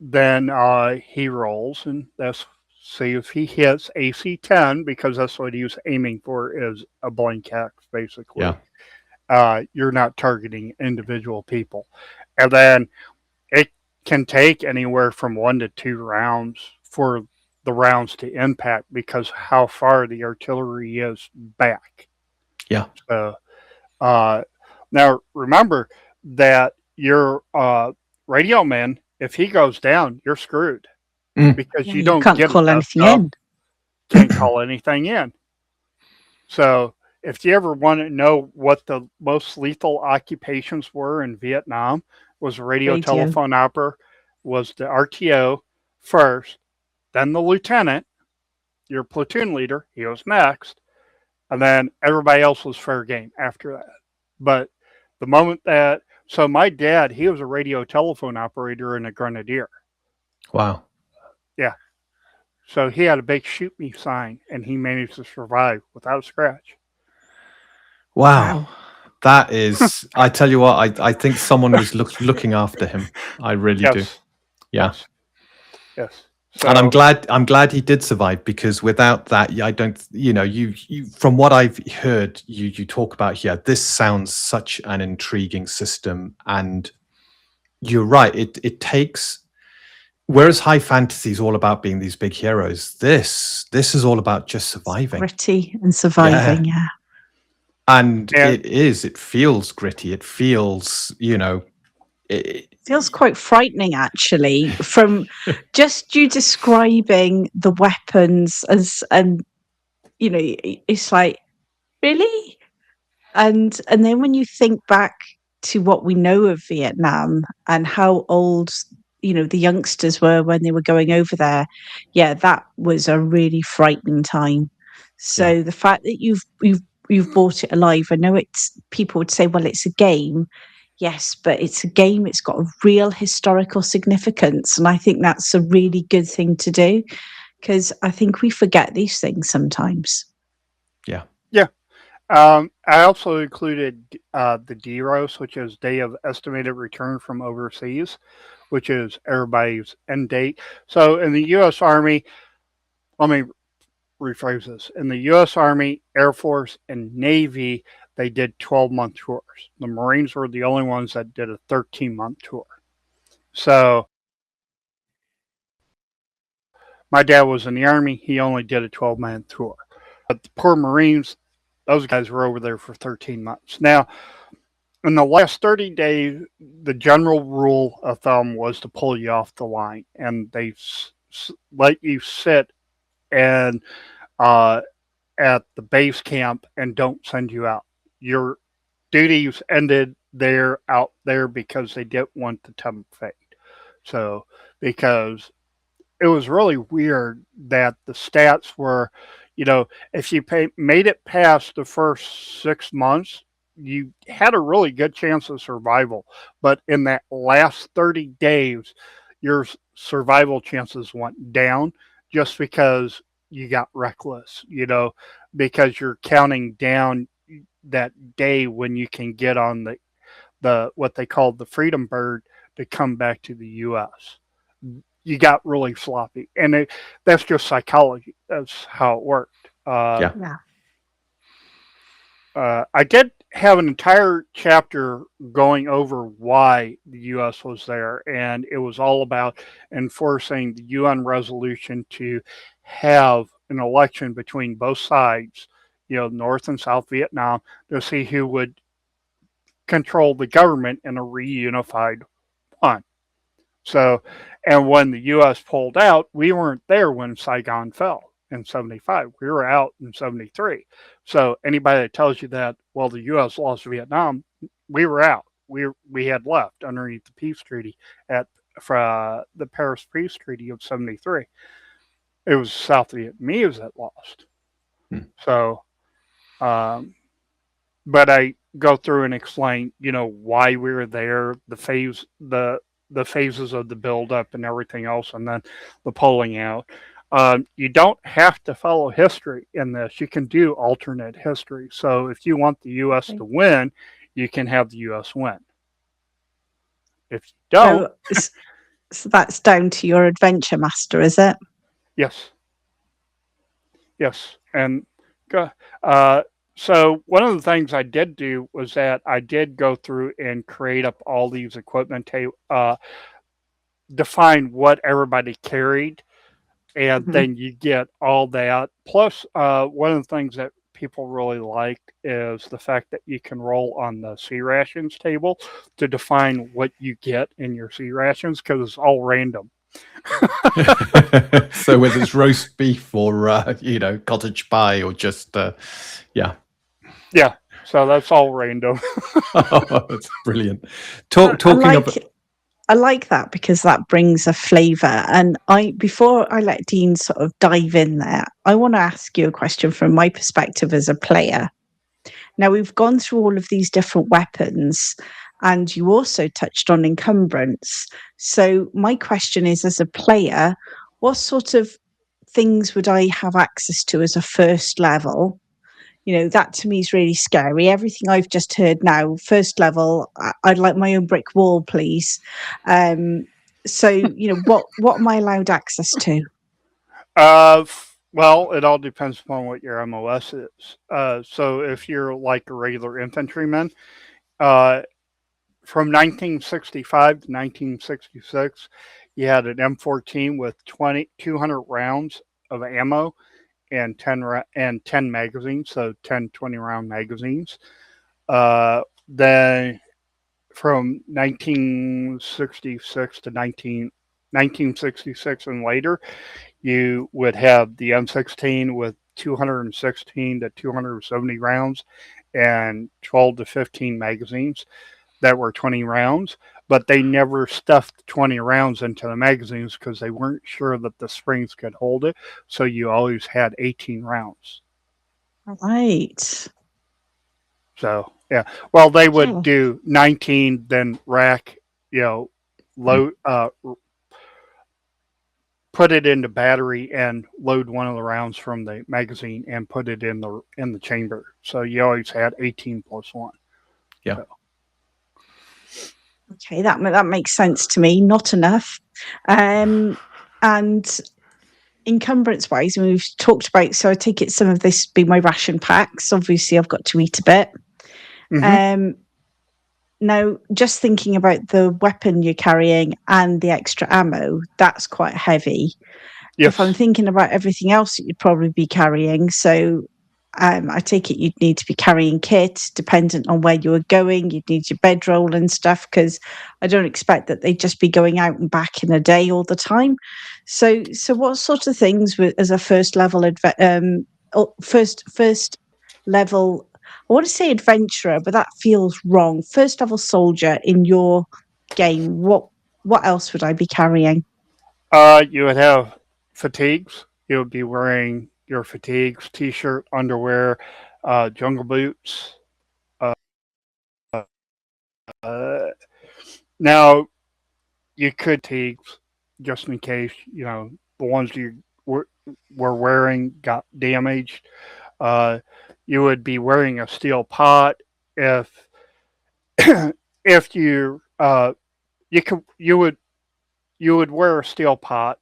then he rolls, and that's see if he hits AC 10, because that's what he was aiming for, is a blank X, basically. Yeah. You're not targeting individual people, and then it can take anywhere from 1 to 2 rounds for the rounds to impact, because how far the artillery is back. Yeah. So now remember that your radio man, if he goes down, you're screwed, because you don't can't call anything in. Can't call anything in. So if you ever want to know what the most lethal occupations were in Vietnam, was radio. Telephone operator, was the RTO first, then the lieutenant, your platoon leader, he was next, and then everybody else was fair game after that. But the moment that, so my dad, he was a radio telephone operator and a grenadier. Wow. Yeah. So he had a big shoot me sign, and he managed to survive without a scratch. Wow. That is, I tell you what, I think someone was looking after him. I really do. Yeah. Yes. So, and I'm glad he did survive, because without that, I don't, you from what I've heard you talk about here, this sounds such an intriguing system, and you're right. It takes, whereas high fantasy is all about being these big heroes, this is all about just surviving. Gritty and surviving, yeah. And it feels gritty. It feels, it feels quite frightening, actually, from just you describing the weapons and it's like, really? And then when you think back to what we know of Vietnam and how old, the youngsters were when they were going over there, that was a really frightening time. So the fact that you've brought it alive, I know people would say, well, it's a game. Yes, but it's a game. It's got a real historical significance. And I think that's a really good thing to do, because I think we forget these things sometimes. Yeah. Yeah. I also included the DROS, which is Day of Estimated Return from Overseas, which is everybody's end date. So in the U.S. Army, let me rephrase this. In the U.S. Army, Air Force, and Navy, they did 12-month tours. The Marines were the only ones that did a 13-month tour. So my dad was in the Army. He only did a 12-month tour. But the poor Marines, those guys were over there for 13 months. Now, in the last 30 days, the general rule of thumb was to pull you off the line. And they let you sit and at the base camp and don't send you out. Your duties ended out there because they didn't want the temp fade. So, because it was really weird that the stats were, if you made it past the first 6 months, you had a really good chance of survival. But in that last 30 days, your survival chances went down just because you got reckless, because you're counting down that day when you can get on the what they call the Freedom Bird to come back to the U.S. You got really sloppy, and that's just psychology. That's how it worked. Yeah. I did have an entire chapter going over why the U.S. was there, and it was all about enforcing the UN resolution to have an election between both sides, North and South Vietnam, to see who would control the government in a reunified one. So, and when the U.S. pulled out, we weren't there when Saigon fell in 75. We were out in 73. So anybody that tells you that, well, the U.S. lost Vietnam, we were out. We had left underneath the peace treaty for the Paris Peace Treaty of 73. It was South Vietnamese that lost. So, but I go through and explain, why we were there, the phases of the buildup and everything else, and then the pulling out. You don't have to follow history in this. You can do alternate history. So if you want the U.S. to win, you can have the U.S. win. If you don't... So that's down to your adventure master, is it? Yes. Yes. And so one of the things I did do was that I did go through and create up all these equipment, define what everybody carried, and then you get all that. Plus, one of the things that people really like is the fact that you can roll on the sea rations table to define what you get in your sea rations, because it's all random. So whether it's roast beef or cottage pie or just yeah, so that's all random. Oh, that's brilliant. I like that, because that brings a flavour. And before I let Dean sort of dive in there, I want to ask you a question from my perspective as a player. Now, we've gone through all of these different weapons, and you also touched on encumbrance. So my question is, as a player, what sort of things would I have access to as a first level? That to me is really scary. Everything I've just heard now, first level, I'd like my own brick wall, please. So, what am I allowed access to? Well, it all depends upon what your MOS is. So if you're like a regular infantryman, from 1965 to 1966, you had an M14 with 200 rounds of ammo and 10 magazines, so 10 20-round magazines. Then from 1966 to 1966 and later, you would have the M16 with 216 to 270 rounds and 12 to 15 magazines that were 20 rounds, but they never stuffed 20 rounds into the magazines because they weren't sure that the springs could hold it. So you always had 18 rounds. Right. So, yeah. Well, they would do 19, then rack, load, put it into battery and load one of the rounds from the magazine and put it in the chamber. So you always had 18 plus 1. Yeah. So. Okay, that makes sense to me. Not enough. And encumbrance wise, we've talked about, so I take it some of this be my ration packs. Obviously, I've got to eat a bit. Now, just thinking about the weapon you're carrying and the extra ammo, that's quite heavy. Yes. If I'm thinking about everything else that you'd probably be carrying, so I take it you'd need to be carrying kit, dependent on where you were going. You'd need your bedroll and stuff, because I don't expect that they'd just be going out and back in a day all the time. So what sort of things as a first level first level? I want to say adventurer, but that feels wrong. First level soldier in your game. What else would I be carrying? You would have fatigues. You would be wearing your fatigues, t-shirt, underwear, jungle boots, now you could take just in case the ones you were wearing got damaged. Uh, you would be wearing a steel pot if if you would wear a steel pot,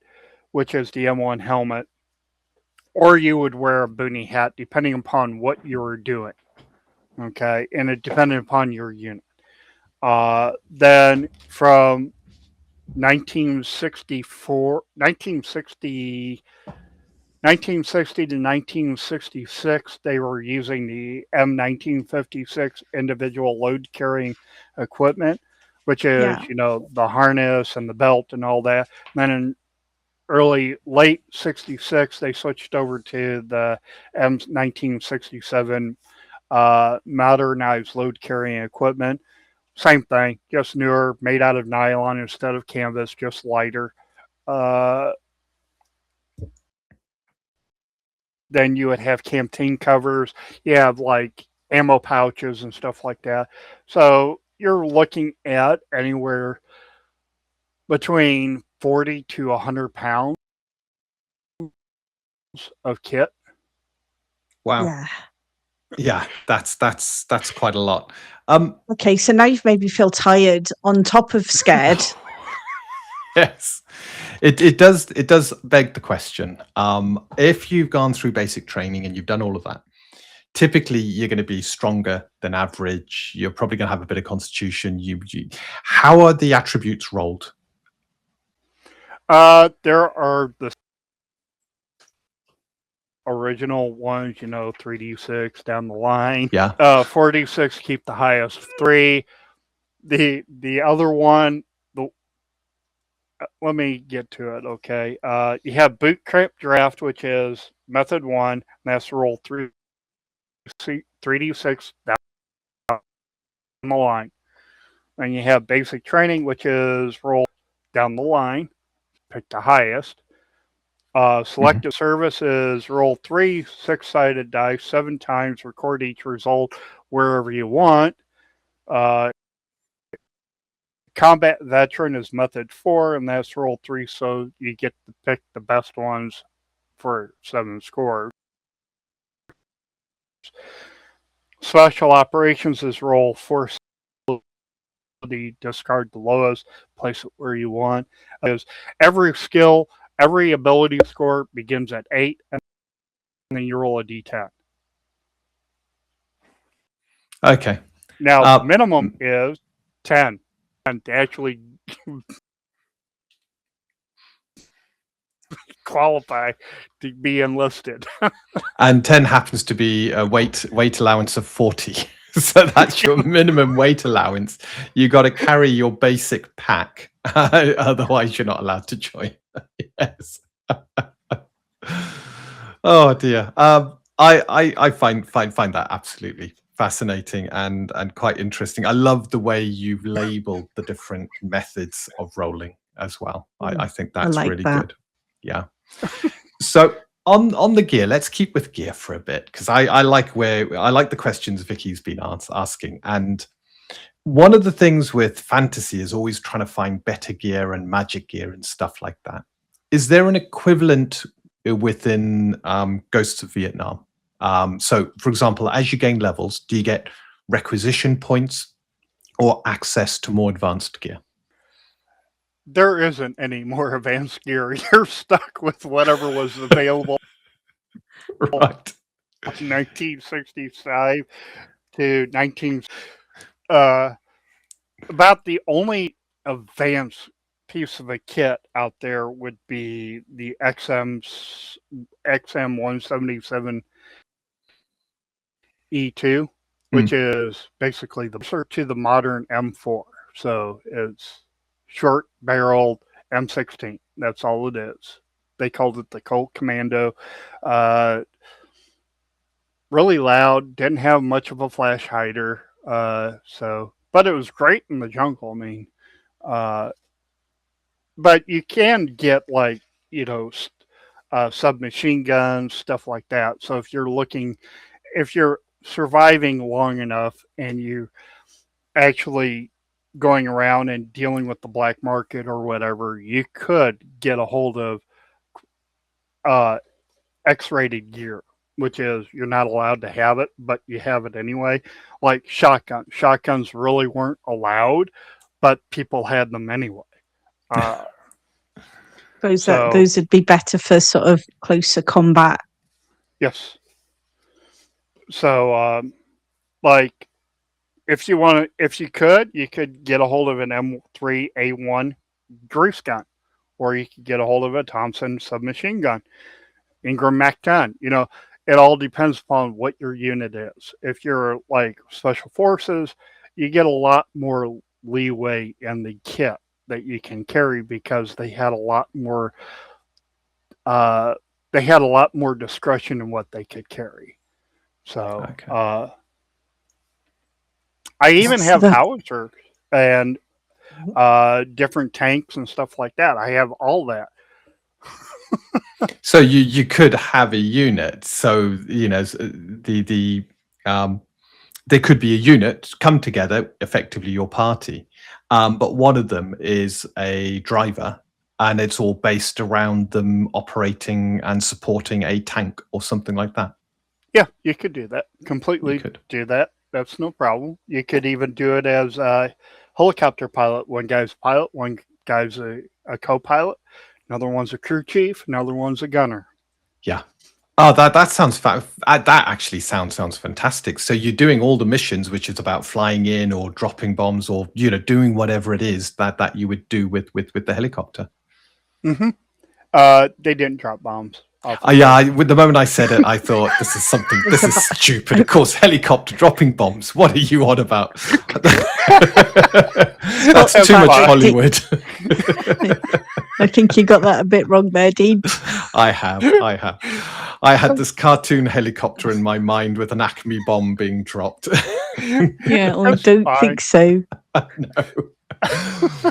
which is the M1 helmet, or you would wear a boonie hat, depending upon what you were doing. Okay, and it depended upon your unit. Then from 1960 to 1966, they were using the M1956 individual load carrying equipment, which is, Yeah. the harness and the belt and all that. And then in late 66, they switched over to the M1967 modernized load carrying equipment. Same thing, just newer, made out of nylon instead of canvas, just lighter. Then you would have canteen covers. You have like ammo pouches and stuff like that. So you're looking at anywhere between 40 to 100 pounds of kit. Wow. Yeah. Yeah, that's quite a lot. Okay, so now you've made me feel tired on top of scared. Yes, it does beg the question. If you've gone through basic training and you've done all of that, typically you're going to be stronger than average. You're probably going to have a bit of constitution. How are the attributes rolled? There are the original ones, 3d6 down the line. Yeah. 4d6 keep the highest 3. The other one, let me get to it, okay? You have boot camp draft, which is method 1, and that's roll 3d6 down the line. And you have basic training, which is roll down the line, pick the highest. Selective service is roll 3 6-sided dice 7 times, record each result wherever you want. Combat veteran is method 4, and that's roll 3, so you get to pick the best ones for 7 scores. Special operations is roll 4, discard the lowest, place it where you want. Every skill, every ability score begins at 8, and then you roll a d10. Okay. Now, minimum is 10, and to actually qualify to be enlisted. And 10 happens to be a weight allowance of 40. So that's your minimum weight allowance. You got to carry your basic pack, otherwise you're not allowed to join. Yes. Oh dear. I find that absolutely fascinating and quite interesting. I love the way you've labeled the different methods of rolling as well. I think that's really good. Yeah. So on the gear, let's keep with gear for a bit, because I like the questions Vicky's been asking. And one of the things with fantasy is always trying to find better gear and magic gear and stuff like that. Is there an equivalent within Ghosts of Vietnam? So, for example, as you gain levels, do you get requisition points or access to more advanced gear? There isn't any more advanced gear. You're stuck with whatever was available. Right. 1965 to 19. About the only advanced piece of a kit out there would be the XM177 E2, which is basically the answer to the modern M4. So it's short barreled M16. That's all it is. They called it the Colt Commando. Really loud, didn't have much of a flash hider. But it was great in the jungle. I mean, but you can get submachine guns, stuff like that. So if you're surviving long enough and you actually going around and dealing with the black market or whatever, you could get a hold of uh, X-rated gear, which is you're not allowed to have it, but you have it anyway. Like shotguns. Shotguns really weren't allowed, but people had them anyway. Those would be better for sort of closer combat. Yes. So, like, if you could get a hold of an M3A1 grease gun, or you could get a hold of a Thompson submachine gun, Ingram Mac-10. It all depends upon what your unit is. If you're like special forces, you get a lot more leeway in the kit that you can carry because they had a lot more. They had a lot more discretion in what they could carry. So, Okay. I even have howitzers and different tanks and stuff like that. I have all that. So you could have a unit. So there could be a unit come together, effectively your party, but one of them is a driver, and it's all based around them operating and supporting a tank or something like that. Yeah, you could do that. Completely do that. That's no problem. You could even do it as a helicopter pilot. One guy's a pilot, one guy's a co-pilot, another one's a crew chief, another one's a gunner. Yeah. Oh, that sounds that actually sounds fantastic. So you're doing all the missions, which is about flying in or dropping bombs or doing whatever it is that you would do with the helicopter. Mm-hmm. They didn't drop bombs. With the moment I said it, I thought this is stupid. Of course, helicopter dropping bombs. What are you on about? That's too much Hollywood. I think you got that a bit wrong there, Dean. I have. I had this cartoon helicopter in my mind with an Acme bomb being dropped. Yeah, I don't think so. No.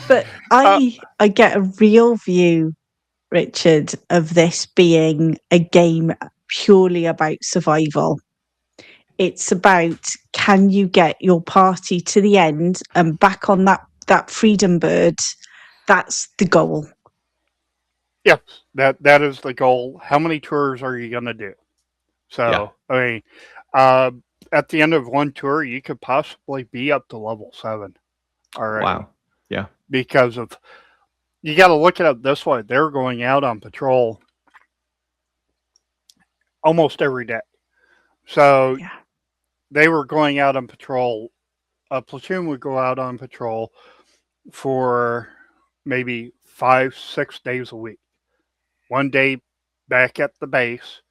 But I get a real view, Richard, of this being a game purely about survival. It's about, can you get your party to the end and back on that freedom bird? That's the goal. Yeah, that is the goal. How many tours are you going to do? So, yeah. I mean, at the end of one tour, you could possibly be up to level 7 already. Wow. Yeah. Because you got to look at it this way. They're going out on patrol almost every day. So they were going out on patrol. A platoon would go out on patrol for maybe 5-6 days a week. One day back at the base.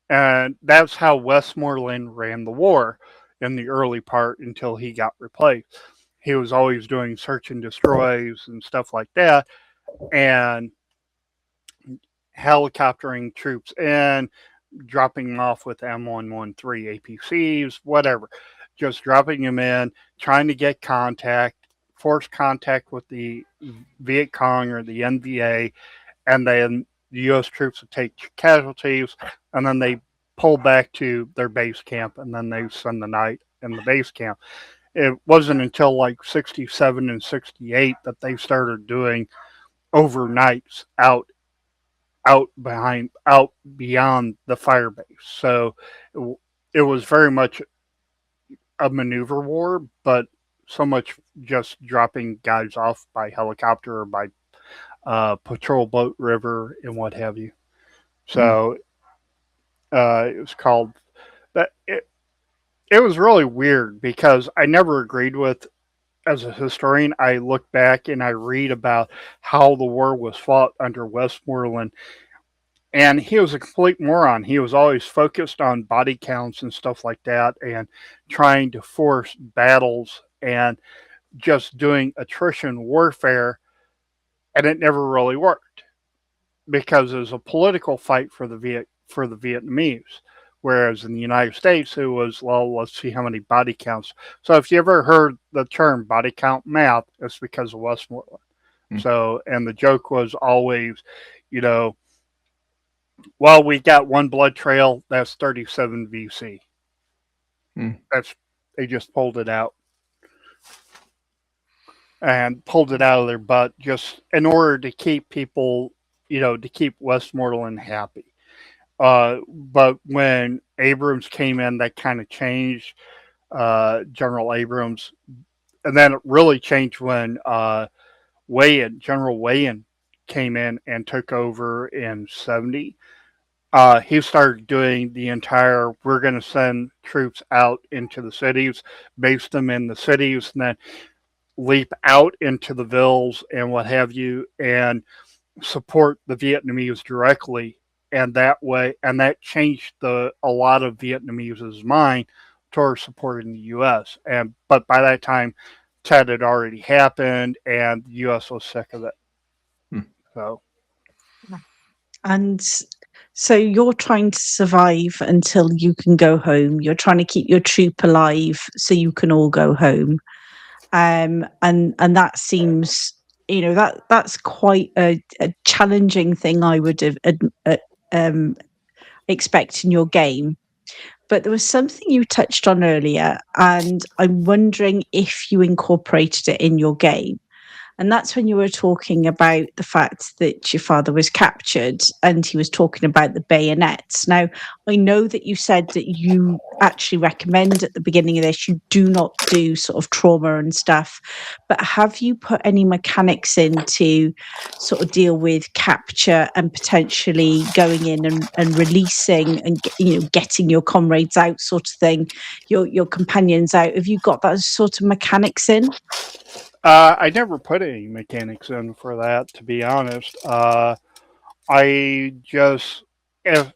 And that's how Westmoreland ran the war in the early part until he got replaced. He was always doing search and destroys and stuff like that, and helicoptering troops in, dropping them off with M113 APCs, whatever. Just dropping them in, trying to get force contact with the Viet Cong or the NVA, and then the U.S. troops would take casualties, and then they pull back to their base camp, and then they spend the night in the base camp. It wasn't until like 67 and 68 that they started doing overnights out beyond the fire base. So it was very much a maneuver war, but so much just dropping guys off by helicopter or by patrol boat, river, and what have you. So it was called that. It was really weird because I never agreed with, as a historian, I look back and I read about how the war was fought under Westmoreland, and he was a complete moron. He was always focused on body counts and stuff like that, and trying to force battles and just doing attrition warfare, and it never really worked because it was a political fight for the Vietnamese. Whereas in the United States, it was, well, let's see how many body counts. So if you ever heard the term body count math, it's because of Westmoreland. So, and the joke was always, well, we got one blood trail, that's 37 VC. They just pulled it out. and pulled it out of their butt just in order to keep people, to keep Westmoreland happy. But when Abrams came in, that kind of changed General Abrams. And then it really changed when General Wayne came in and took over in 70. He started doing the entire, we're going to send troops out into the cities, base them in the cities, and then leap out into the villes and what have you, and support the Vietnamese directly. And that way, and that changed a lot of Vietnamese's mind towards supporting the U.S. But by that time, Tet had already happened, and the U.S. was sick of it. So, and so you're trying to survive until you can go home. You're trying to keep your troop alive so you can all go home. And that seems, that's quite a challenging thing I would have expect in your game. But there was something you touched on earlier, and I'm wondering if you incorporated it in your game. And that's when you were talking about the fact that your father was captured and he was talking about the bayonets. Now, I know that you said that you actually recommend at the beginning of this, you do not do sort of trauma and stuff, but have you put any mechanics in to sort of deal with capture and potentially going in and releasing and, getting your comrades out sort of thing, your companions out? Have you got that sort of mechanics in? I never put any mechanics in for that, to be honest. I just, if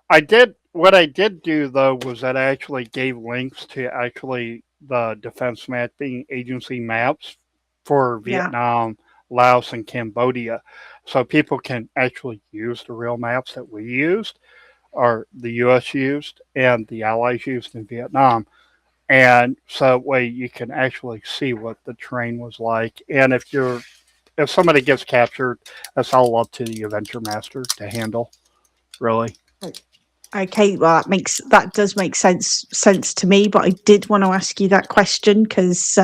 I did, what I did do though was that I actually gave links to actually the defense mapping agency maps for Vietnam, Laos, and Cambodia, so people can actually use the real maps that we used, or the U.S. used, and the Allies used in Vietnam. And so that way you can actually see what the terrain was like. And if somebody gets captured, that's all up to the adventure master to handle, really. Okay, well that does make sense to me, but I did want to ask you that question because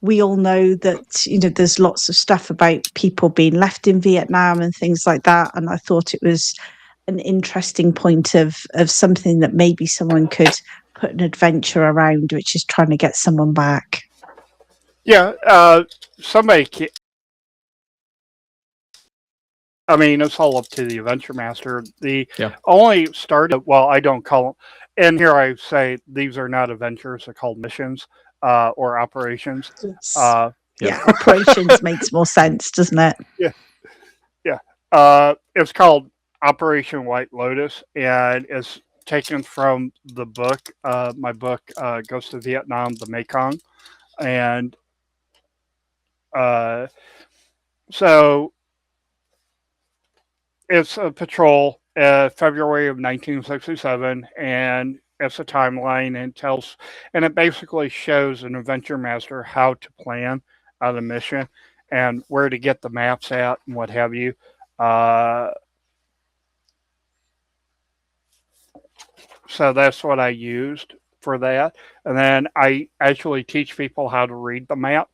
we all know that there's lots of stuff about people being left in Vietnam and things like that, and I thought it was an interesting point of something that maybe someone could put an adventure around, which is trying to get someone back. Yeah, somebody. I mean, it's all up to the adventure master. The only started. Well, I don't call them. And here I say these are not adventures; they're called missions or operations. Yes. Operations makes more sense, doesn't it? Yeah. It's called Operation White Lotus, and it's taken from the book, my book, Ghost of Vietnam, the Mekong. And so it's a patrol, February of 1967, and it's a timeline and it basically shows an adventure master how to plan the mission and where to get the maps at and what have you. So that's what I used for that. And then I actually teach people how to read the map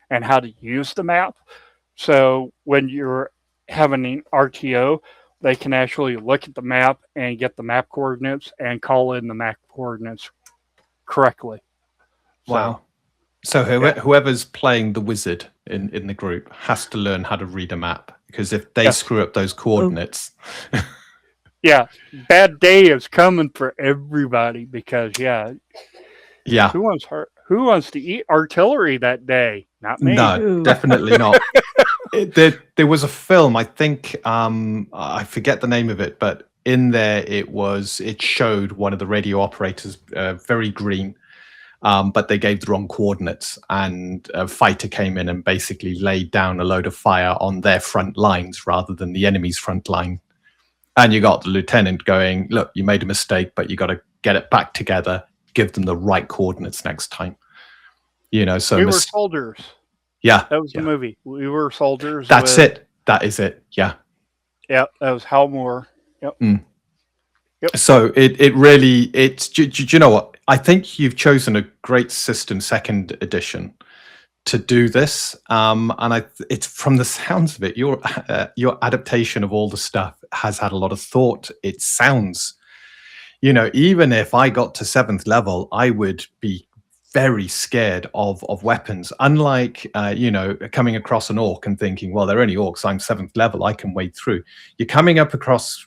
and how to use the map. So when you're having an RTO, they can actually look at the map and get the map coordinates and call in the map coordinates correctly. Wow. So whoever's playing the wizard in the group has to learn how to read a map, because if they screw up those coordinates... Yeah, bad day is coming for everybody because who wants to eat artillery that day? Not me. No, definitely not. There was a film, I think, I forget the name of it, but in there it showed one of the radio operators very green, but they gave the wrong coordinates, and a fighter came in and basically laid down a load of fire on their front lines rather than the enemy's front line. And you got the lieutenant going, look, you made a mistake, but you got to get it back together, give them the right coordinates next time. So we were soldiers. Yeah. That was the movie. We were soldiers. That's it. That is it. Yeah. Yeah, that was Hal Moore. Yep. Mm. Yep. So do you know what? I think you've chosen a great system, second edition, to do this, and it's from the sounds of it, your adaptation of all the stuff has had a lot of thought. It sounds, even if I got to 7th level, I would be very scared of weapons. Unlike coming across an orc and thinking, well, they're only orcs, I'm 7th level, I can wade through. You're coming up across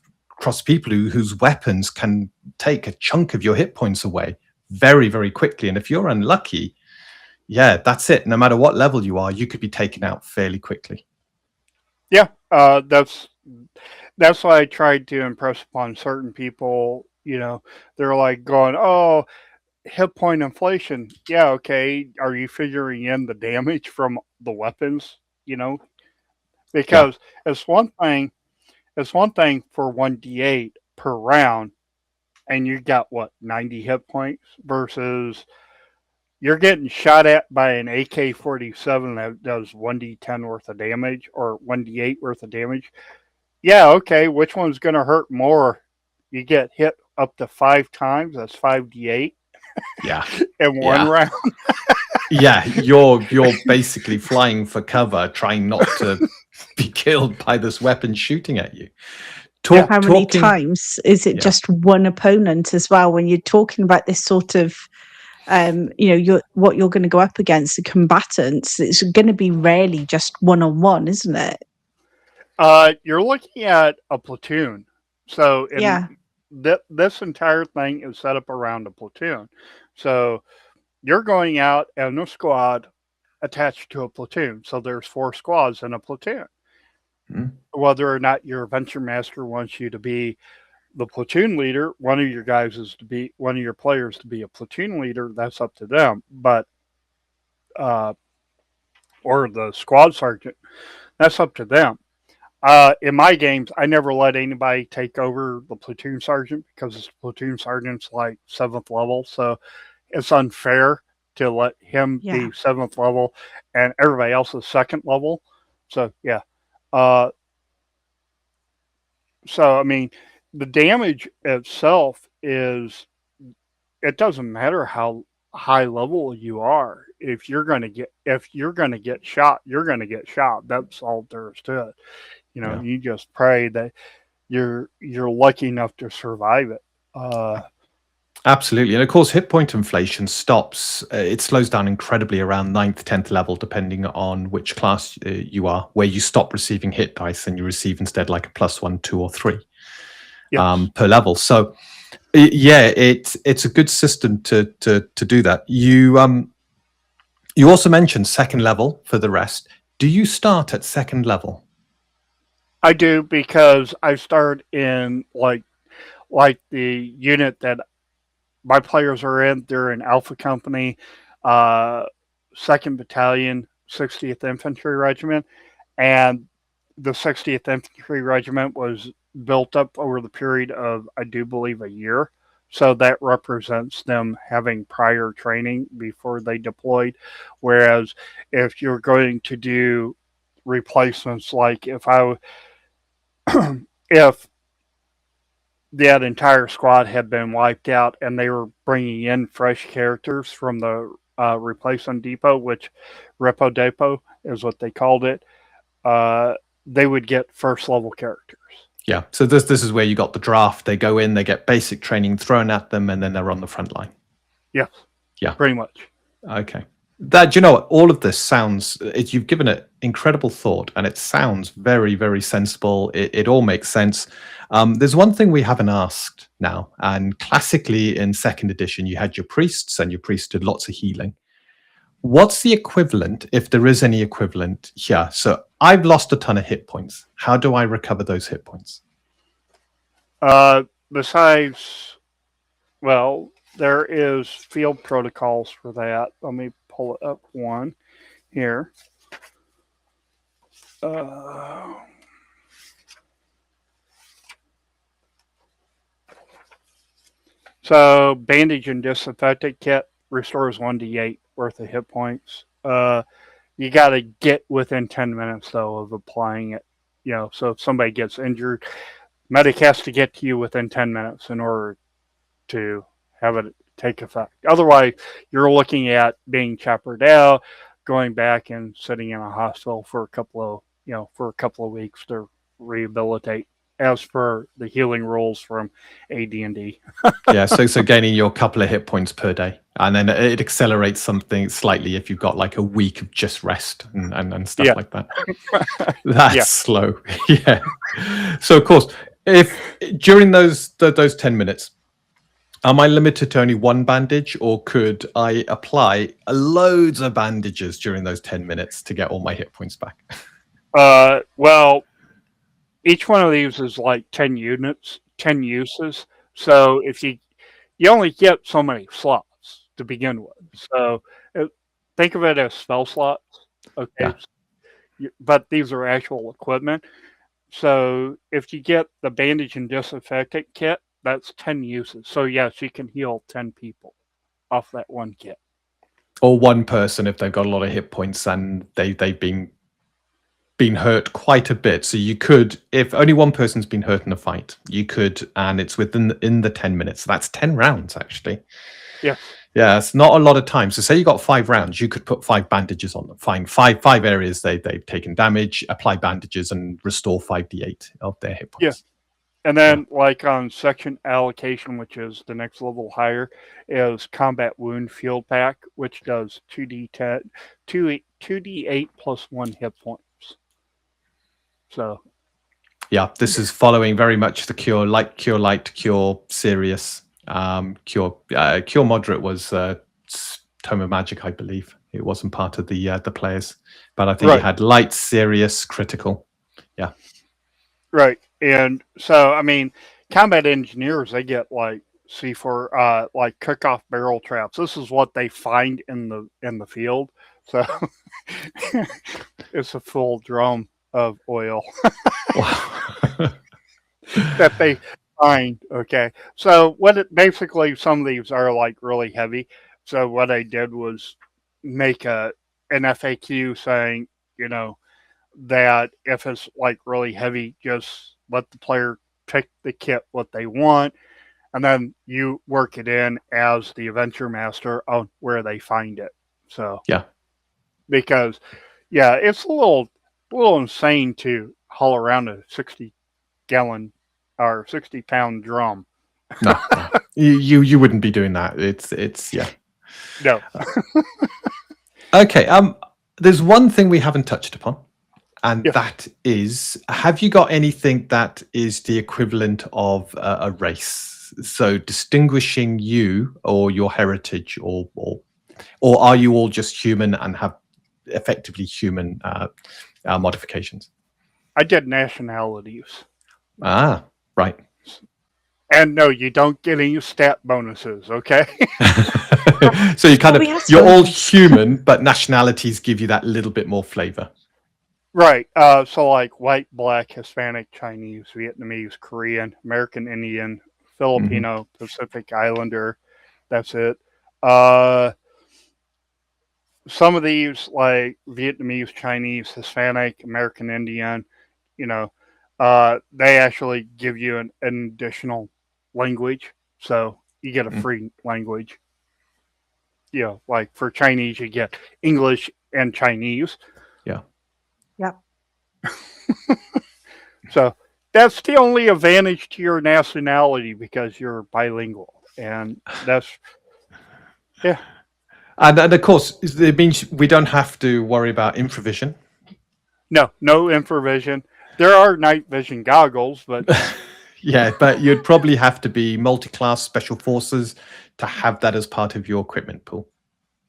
people whose weapons can take a chunk of your hit points away very, very quickly. And if you're unlucky, yeah, that's it. No matter what level you are, you could be taken out fairly quickly. Yeah, that's why I tried to impress upon certain people. They're like going, "Oh, hit point inflation." Yeah, okay. Are you figuring in the damage from the weapons? Because it's one thing. It's one thing for 1d8 per round, and you got 90 hit points versus you're getting shot at by an AK-47 that does 1d10 worth of damage or 1d8 worth of damage. Yeah, okay, which one's going to hurt more? You get hit up to 5 times, that's 5d8 in one round. Yeah, you're basically flying for cover, trying not to be killed by this weapon shooting at you. How many times is it just one opponent as well? When you're talking about this sort of what you're going to go up against, the combatants, it's going to be rarely just one-on-one, isn't it? You're looking at a platoon. So this entire thing is set up around a platoon. So you're going out in a squad attached to a platoon. So there's 4 squads in a platoon. Whether or not your adventure master wants you to be the platoon leader, one of your players to be a platoon leader, that's up to them. But or the squad sergeant, that's up to them. In my games, I never let anybody take over the platoon sergeant because the platoon sergeant's like 7th level, so it's unfair to let him be 7th level and everybody else is 2nd level. So so I mean, the damage itself it doesn't matter how high level you are. If you're gonna get shot, you're gonna get shot. That's all there is to it. You just pray that you're lucky enough to survive it. Absolutely. And of course, hit point inflation stops. It slows down incredibly around 9th, 10th level, depending on which class you are, where you stop receiving hit dice and you receive instead like a +1, 2, or 3 per level. So it's a good system to do that. You also mentioned 2nd level for the rest. Do you start at 2nd level? I do, because I start in like the unit that my players are in. They're in Alpha Company, 2nd Battalion, 60th Infantry Regiment, and the 60th Infantry Regiment was built up over the period of, I do believe, a year. So that represents them having prior training before they deployed. Whereas if you're going to do replacements, like if that entire squad had been wiped out and they were bringing in fresh characters from the replacement depot, which Repo Depot is what they called it, they would get 1st level characters. Yeah, so this is where you got the draft. They go in, they get basic training thrown at them, and then they're on the front line. Yes. Yeah. Pretty much. Okay. Do you know what? All of this sounds, you've given it incredible thought, and it sounds very, very sensible. It all makes sense. There's one thing we haven't asked now, and classically in 2nd edition, you had your priests, and your priests did lots of healing. What's the equivalent, if there is any equivalent here? So I've lost a ton of hit points. How do I recover those hit points? Besides, well, there is field protocols for that. Let me pull it up one here. So bandage and disinfectant kit restores 1d8 worth of hit points. You got to get within 10 minutes though of applying it. So if somebody gets injured, medic has to get to you within 10 minutes in order to have it take effect. Otherwise, you're looking at being choppered out, going back and sitting in a hospital for a couple of weeks to rehabilitate, as per the healing rules from AD&D. Yeah, so gaining your couple of hit points per day, and then it accelerates something slightly if you've got like a week of just rest and stuff like that. That's slow. Yeah. So of course, if during those 10 minutes, am I limited to only one bandage, or could I apply loads of bandages during those 10 minutes to get all my hit points back? Well, each one of these is like 10 units, 10 uses. So if you only get so many slots to begin with. So think of it as spell slots. Okay. Yeah. But these are actual equipment. So if you get the bandage and disinfectant kit, that's 10 uses. So yes, you can heal 10 people off that one kit. Or one person if they've got a lot of hit points and they've been hurt quite a bit. So you could, if only one person's been hurt in a fight, you could, and it's in the 10 minutes. So that's 10 rounds actually. Yeah. Yeah, it's not a lot of time. So say you got 5 rounds, you could put 5 bandages on them. Find five areas they've taken damage, apply bandages, and restore 5d8 of their hit points. Yeah. And then like on section allocation, which is the next level higher, is combat wound field pack, which does 2d8 plus 1 hit points. So yeah, this is following very much the cure light, cure serious. Cure moderate was Tome of Magic, I believe. It wasn't part of the players, but I think it had light, serious, critical. Yeah, right. And so I mean, combat engineers, they get like C4 like cook-off barrel traps. This is what they find in the field. So it's a full drum of oil that they find. Okay, so basically some of these are like really heavy. So what I did was make an FAQ saying, that if it's like really heavy, just let the player pick the kit what they want, and then you work it in as the adventure master on where they find it. So because it's a little insane to haul around a 60-gallon or 60-pound drum. No. You wouldn't be doing that. It's No. Okay. There's one thing we haven't touched upon, and that is, have you got anything that is the equivalent of a race? So distinguishing you or your heritage, or are you all just human and have effectively human modifications? I did nationalities. Ah, right. And no, you don't get any stat bonuses, okay? So you're all human, but nationalities give you that little bit more flavor. Right. So like white, black, Hispanic, Chinese, Vietnamese, Korean, American Indian, Filipino, Pacific Islander. That's it. Some of these, like Vietnamese, Chinese, Hispanic, American Indian, they actually give you an additional language. So you get a free language. Like for Chinese, you get English and Chinese. Yeah. Yep. So that's the only advantage to your nationality, because you're bilingual. And that's, And of course, it means we don't have to worry about infravision. No infravision. There are night vision goggles, but yeah, but you'd probably have to be multi-class special forces to have that as part of your equipment pool.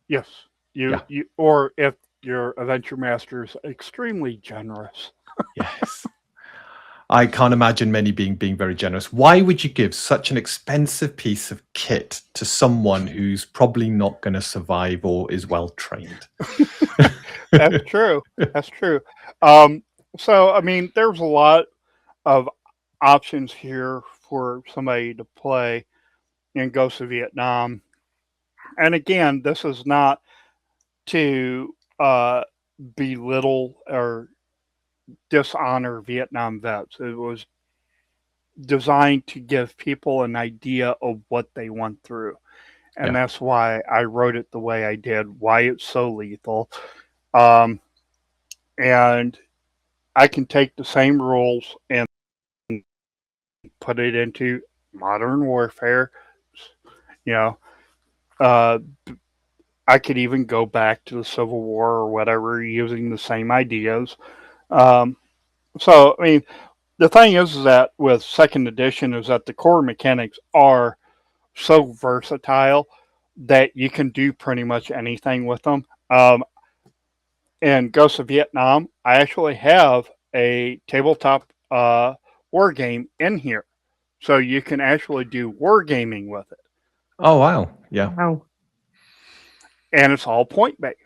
Yes, you or if your adventure master is extremely generous. Yes. I can't imagine many being very generous. Why would you give such an expensive piece of kit to someone who's probably not going to survive or is well trained? That's true. That's true. So, I mean, there's a lot of options here for somebody to play in Ghosts of Vietnam. And again, this is not to belittle or dishonor Vietnam vets. It was designed to give people an idea of what they went through. And that's why I wrote it the way I did, why it's so lethal. And I can take the same rules and put it into modern warfare. You know, uh, I could even go back to the Civil War or whatever using the same ideas. Um, so, I mean, the thing is that with second edition is that the core mechanics are so versatile that you can do pretty much anything with them. In Ghosts of Vietnam, I actually have a tabletop war game in here. So you can actually do wargaming with it. Oh, wow. Yeah. Wow. And it's all point based.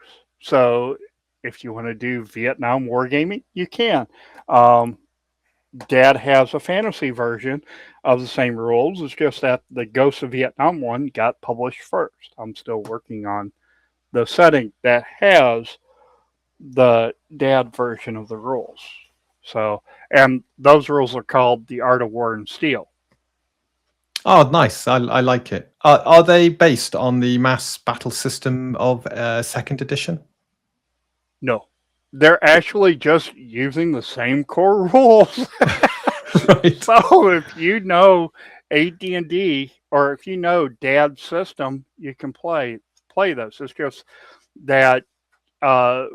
So if you want to do Vietnam wargaming, you can. Dad has a fantasy version of the same rules. It's just that the Ghosts of Vietnam one got published first. I'm still working on the setting that has the dad version of the rules. So, and those rules are called the Art of War and Steel. Oh, nice. I like it. Are they based on the mass battle system of second edition? No, they're actually just using the same core rules. Right. So if you know AD&D or if you know Dad's system, you can play those. It's just that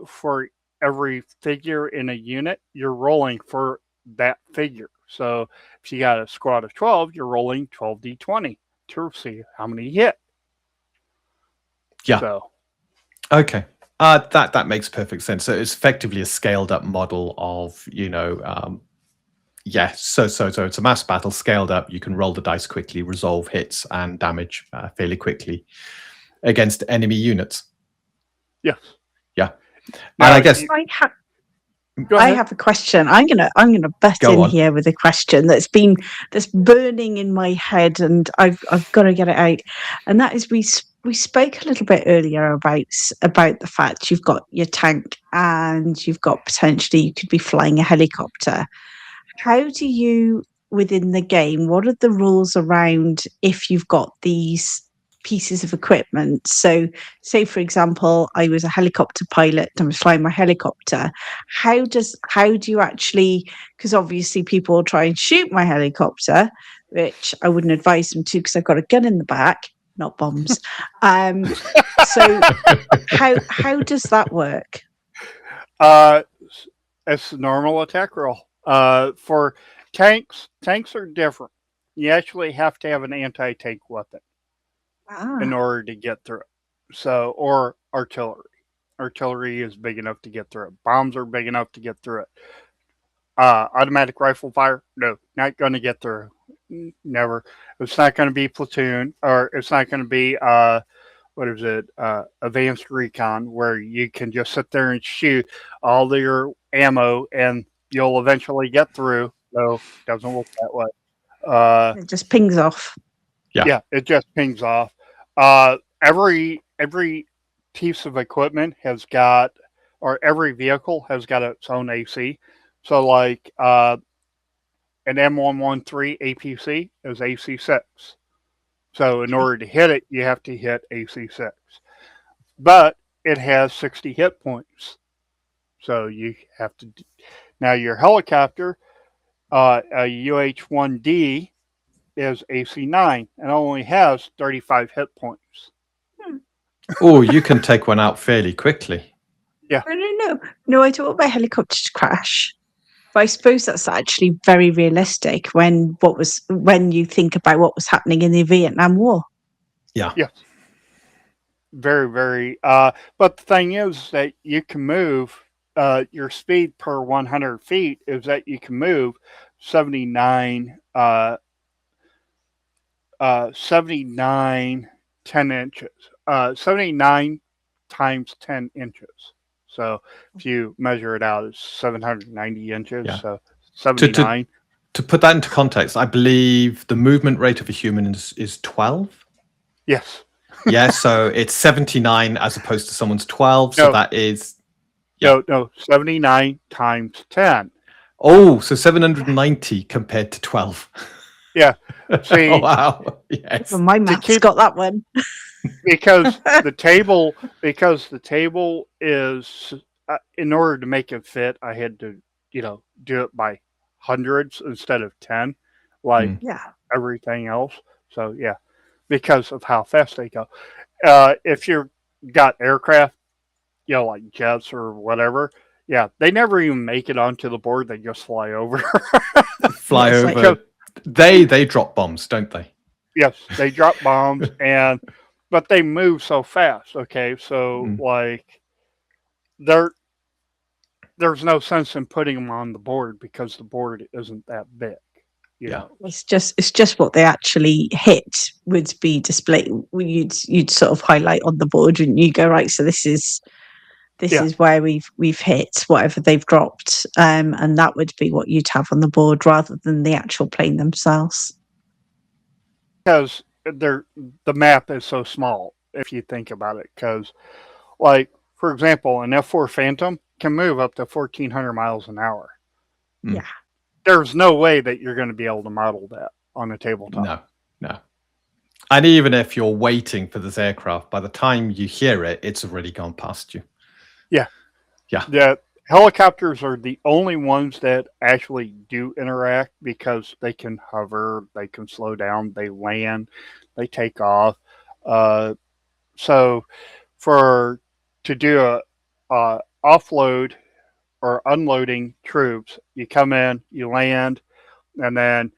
for every figure in a unit, you're rolling for that figure. So if you got a squad of 12, you're rolling 12d20 to see how many hit. Yeah. So Okay. That makes perfect sense. So it's effectively a scaled up model of, so it's a mass battle scaled up. You can roll the dice quickly, resolve hits and damage fairly quickly against enemy units. yes. Yeah. Now, And I guess I have a question. I'm gonna butt Go in on. here with a question that's burning in my head, and I've got to get it out. And that is, we spoke a little bit earlier about the fact you've got your tank and you've got potentially you could be flying a helicopter. How do you, within the game, what are the rules around if you've got these pieces of equipment? So, say for example, I was a helicopter pilot and was flying my helicopter. How do you actually? Because obviously people will try and shoot my helicopter, which I wouldn't advise them to because I've got a gun in the back, not bombs. So how does that work? It's a normal attack roll. For tanks are different. You actually have to have an anti-tank weapon in order to get through it. So, or artillery. Artillery is big enough to get through it. Bombs are big enough to get through it. Automatic rifle fire, no, not going to get through. Never. It's not going to be platoon, or it's not going to be advanced recon, where you can just sit there and shoot all your ammo and you'll eventually get through. So it doesn't work that way. It just pings off. Yeah, it just pings off. Every piece of equipment has got, or every vehicle has got its own AC. So like an M113 APC is AC6. So in order to hit it, you have to hit AC6. But it has 60 hit points. So you have to. Now your helicopter, a UH-1D, is AC9 and only has 35 hit points. Oh, you can take one out fairly quickly. Yeah. No. I don't want my helicopter to crash. But I suppose that's actually very realistic when you think about what was happening in the Vietnam War. Yeah. Yes. Very, very. But the thing is that you can move. Your speed per 100 feet is that you can move 79 10 inches. 79 times 10 inches. So if you measure it out, it's 790 inches. Yeah. So 79. To put that into context, I believe the movement rate of a human is 12. Yes. Yeah, so it's 79 as opposed to someone's 12. So that is... Yeah. No, 79 times 10. Oh, so 790 compared to 12. Yeah. See, oh, wow. Yes. Well, my math's got that one. because the table is in order to make it fit, I had to, do it by hundreds instead of 10, like Yeah. everything else. So yeah, because of how fast they go. If you've got aircraft, like jets or whatever, yeah, they never even make it onto the board. They just fly over. Fly It's over. like- They drop bombs, don't they? Yes, they drop bombs, but they move so fast. Okay, so Mm. like there's no sense in putting them on the board because the board isn't that big. You Yeah. know. It's just what they actually hit would be displayed. You'd sort of highlight on the board, and you go, right. So this is Yeah. where we've hit whatever they've dropped, and that would be what you'd have on the board rather than the actual plane themselves. Because the map is so small if you think about it. Because, like for example, an F4 Phantom can move up to 1,400 miles an hour. Mm. Yeah. There's no way that you're going to be able to model that on a tabletop. No. And even if you're waiting for this aircraft, by the time you hear it, it's already gone past you. Yeah. Yeah. The helicopters are the only ones that actually do interact because they can hover, they can slow down, they land, they take off. So to do a offload or unloading troops, you come in, you land, and then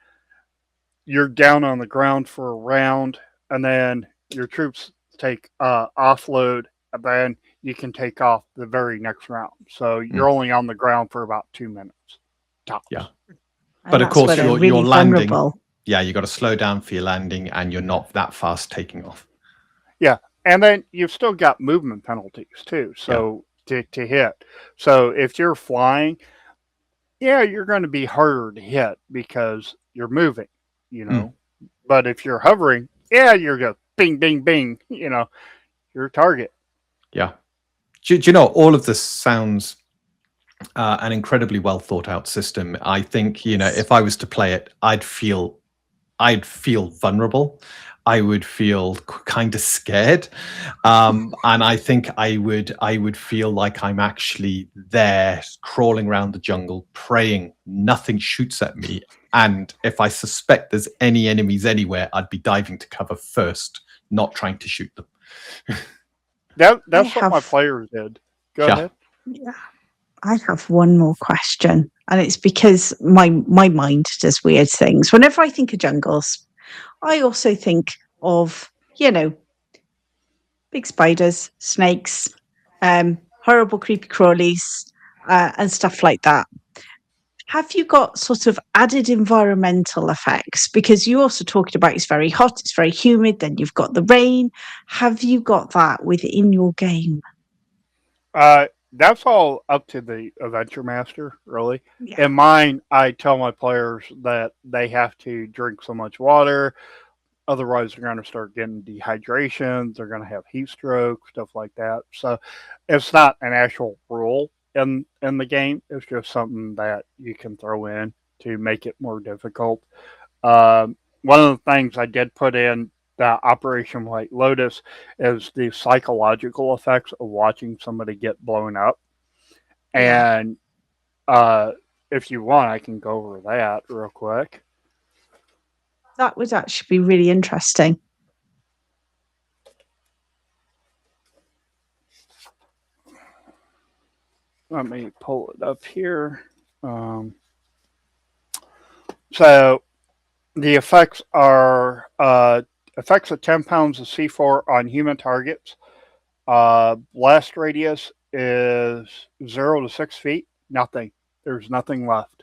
you're down on the ground for a round, and then your troops take offload, and then you can take off the very next round. So you're only on the ground for about 2 minutes tops. Yeah. And But of that's course, where they're you're really landing. vulnerable. Yeah, you got to slow down for your landing, and you're not that fast taking off. Yeah, and then you've still got movement penalties too. So to hit. So if you're flying, yeah, you're going to be harder to hit because you're moving. But if you're hovering, yeah, you're just bing, bing, bing. You're a target. Yeah. Do you know, all of this sounds an incredibly well thought out system. I think, if I was to play it, I'd feel vulnerable. I would feel kind of scared, and I think I would feel like I'm actually there, crawling around the jungle, praying nothing shoots at me. And if I suspect there's any enemies anywhere, I'd be diving to cover first, not trying to shoot them. That's what my players did. Go ahead. Yeah. I have one more question, and it's because my mind does weird things. Whenever I think of jungles, I also think of, big spiders, snakes, horrible creepy crawlies, and stuff like that. Have you got sort of added environmental effects? Because you also talked about it's very hot, it's very humid, then you've got the rain. Have you got that within your game? That's all up to the adventure master, really. Yeah. In mine, I tell my players that they have to drink so much water, otherwise they're going to start getting dehydration. They're going to have heat stroke, stuff like that. So it's not an actual rule in the game. It's just something that you can throw in to make it more difficult. One of the things I did put in the Operation White Lotus is the psychological effects of watching somebody get blown up. Yeah. And if you want, I can go over that real quick. That would actually be really interesting. Let me pull it up here. So the effects are effects of 10 pounds of C4 on human targets. Blast radius is 0 to 6 feet. Nothing. There's nothing left.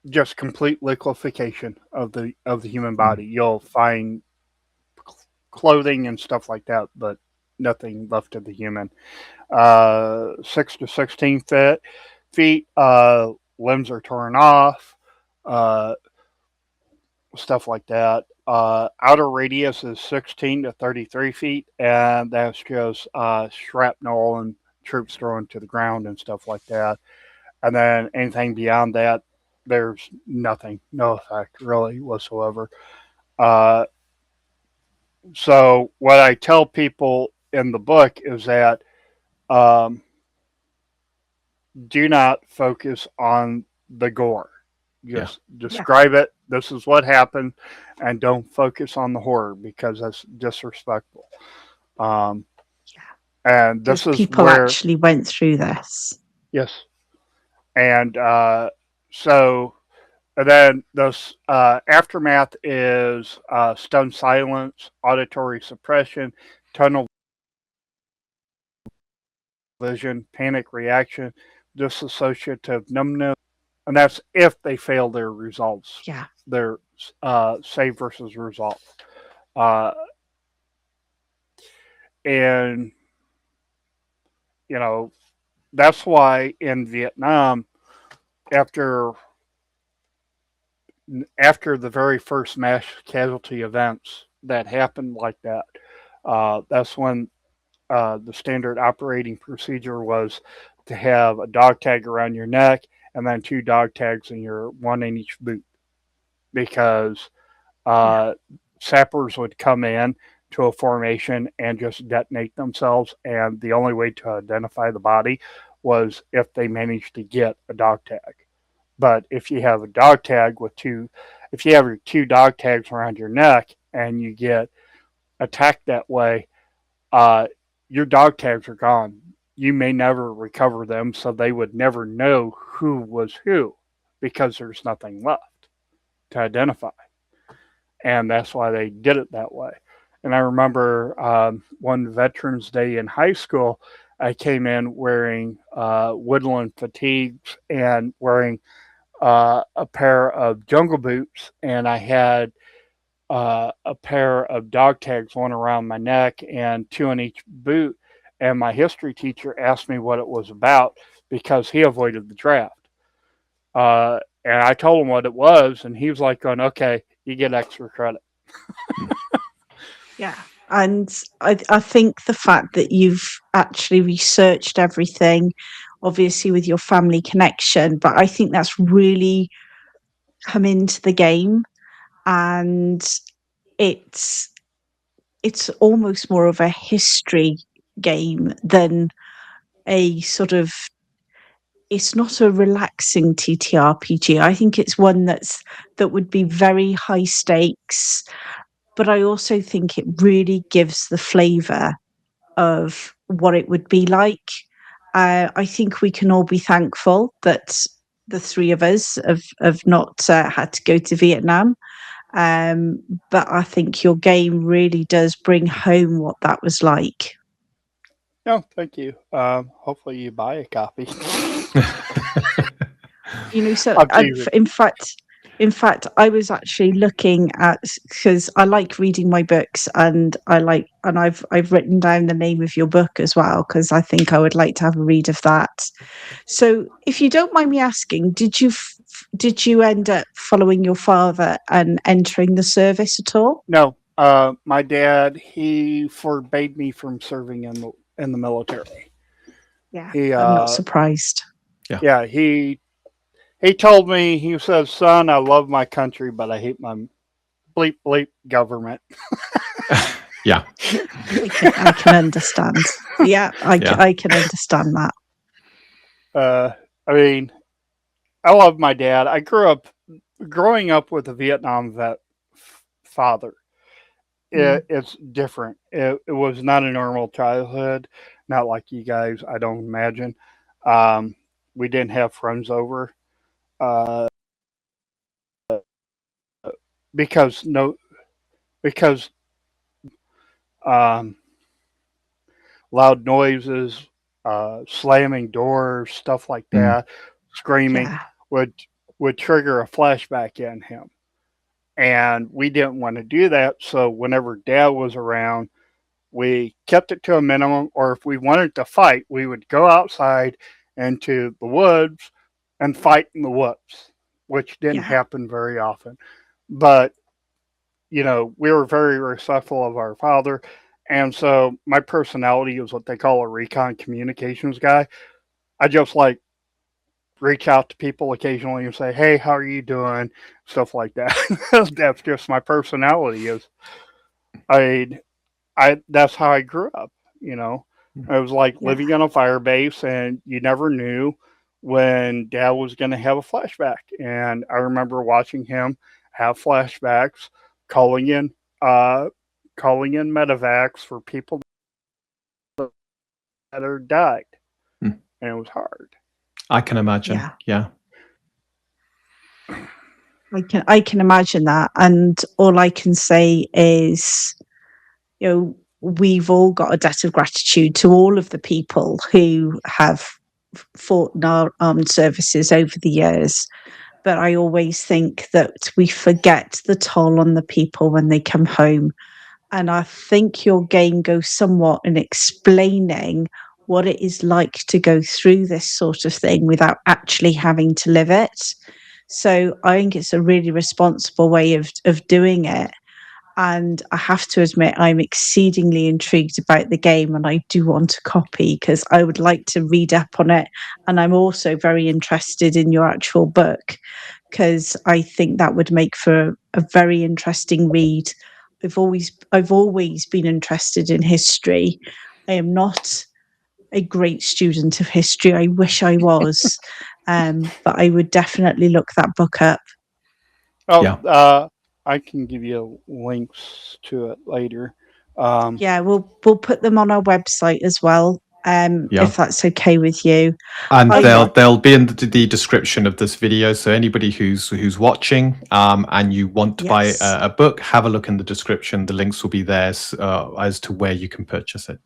Just complete liquefaction of the human body. You'll find clothing and stuff like that, but nothing left of the human. 6 to 16 feet. Limbs are torn off. Stuff like that. Outer radius is 16 to 33 feet, and that's just shrapnel and troops thrown to the ground and stuff like that. And then anything beyond that, there's nothing, no effect really whatsoever. So what I tell people in the book is that Um, do not focus on the gore. Just describe it. This is what happened, and don't focus on the horror because that's disrespectful. Um, and this is people where actually went through this. yes, and so and then this aftermath is stunned silence, auditory suppression, tunnel vision, panic reaction, dissociative numbness, and that's if they fail their results. Yeah. Their save versus result. And, you know, that's why in Vietnam, after the very first mass casualty events that happened like that, that's when the standard operating procedure was to have a dog tag around your neck and then 2 dog tags one in each boot, because sappers would come in to a formation and just detonate themselves, and the only way to identify the body was if they managed to get a dog tag. But if you have a dog tag if you have your 2 dog tags around your neck and you get attacked that way, your dog tags are gone. You may never recover them, so they would never know who was who because there's nothing left to identify. And that's why they did it that way. And I remember one Veterans Day in high school, I came in wearing woodland fatigues and wearing a pair of jungle boots, and I had a pair of dog tags, one around my neck and 2 in each boot. And my history teacher asked me what it was about because he avoided the draft. And I told him what it was, and he was like, going, okay, you get extra credit. Yeah. And I think the fact that you've actually researched everything, obviously with your family connection, but I think that's really come into the game, and it's almost more of a history game than a sort of, it's not a relaxing TTRPG. I think it's one that would be very high stakes, but I also think it really gives the flavour of what it would be like. I think we can all be thankful that the 3 of us have not had to go to Vietnam. But I think your game really does bring home what that was like. No, thank you. Hopefully you buy a copy. So in fact, I was actually looking at, because I like reading my books, and I've written down the name of your book as well, because I think I would like to have a read of that. So, if you don't mind me asking, did you end up following your father and entering the service at all? No, my dad, he forbade me from serving in the military. Yeah, I'm not surprised. Yeah, he told me, he says, son, I love my country, but I hate my bleep bleep government. Yeah. I can understand. Yeah, I can understand that. I mean, I love my dad. I growing up with a Vietnam vet father. It's different. It was not a normal childhood, not like you guys, I don't imagine. We didn't have friends over. Because loud noises, slamming doors, stuff like that, screaming would trigger a flashback in him. And we didn't want to do that, so whenever Dad was around, we kept it to a minimum, or if we wanted to fight, we would go outside into the woods and fight in the woods, which didn't happen very often. But, we were very respectful of our father. And so my personality is what they call a recon communications guy. I just reach out to people occasionally and say, hey, how are you doing? Stuff like that. That's just my personality. That's how I grew up, It was like Yeah. living on a fire base, and you never knew when Dad was going to have a flashback. And I remember watching him have flashbacks, calling in, uh, calling in medevacs for people that had died, Hmm. and it was hard. I can imagine. Yeah. I can imagine that, and all I can say is, we've all got a debt of gratitude to all of the people who have fought in our armed services over the years. But I always think that we forget the toll on the people when they come home. And I think your game goes somewhat in explaining what it is like to go through this sort of thing without actually having to live it. So I think it's a really responsible way of doing it. And I have to admit, I'm exceedingly intrigued about the game, and I do want a copy because I would like to read up on it. And I'm also very interested in your actual book, because I think that would make for a very interesting read. I've always been interested in history. I am not a great student of history. I wish I was, but I would definitely look that book up. Oh, Yeah. I can give you links to it later. Yeah, we'll put them on our website as well, Yeah. if that's okay with you. And I- they'll be in the description of this video. So anybody who's watching and you want to buy Yes. a book, have a look in the description. The links will be there as to where you can purchase it.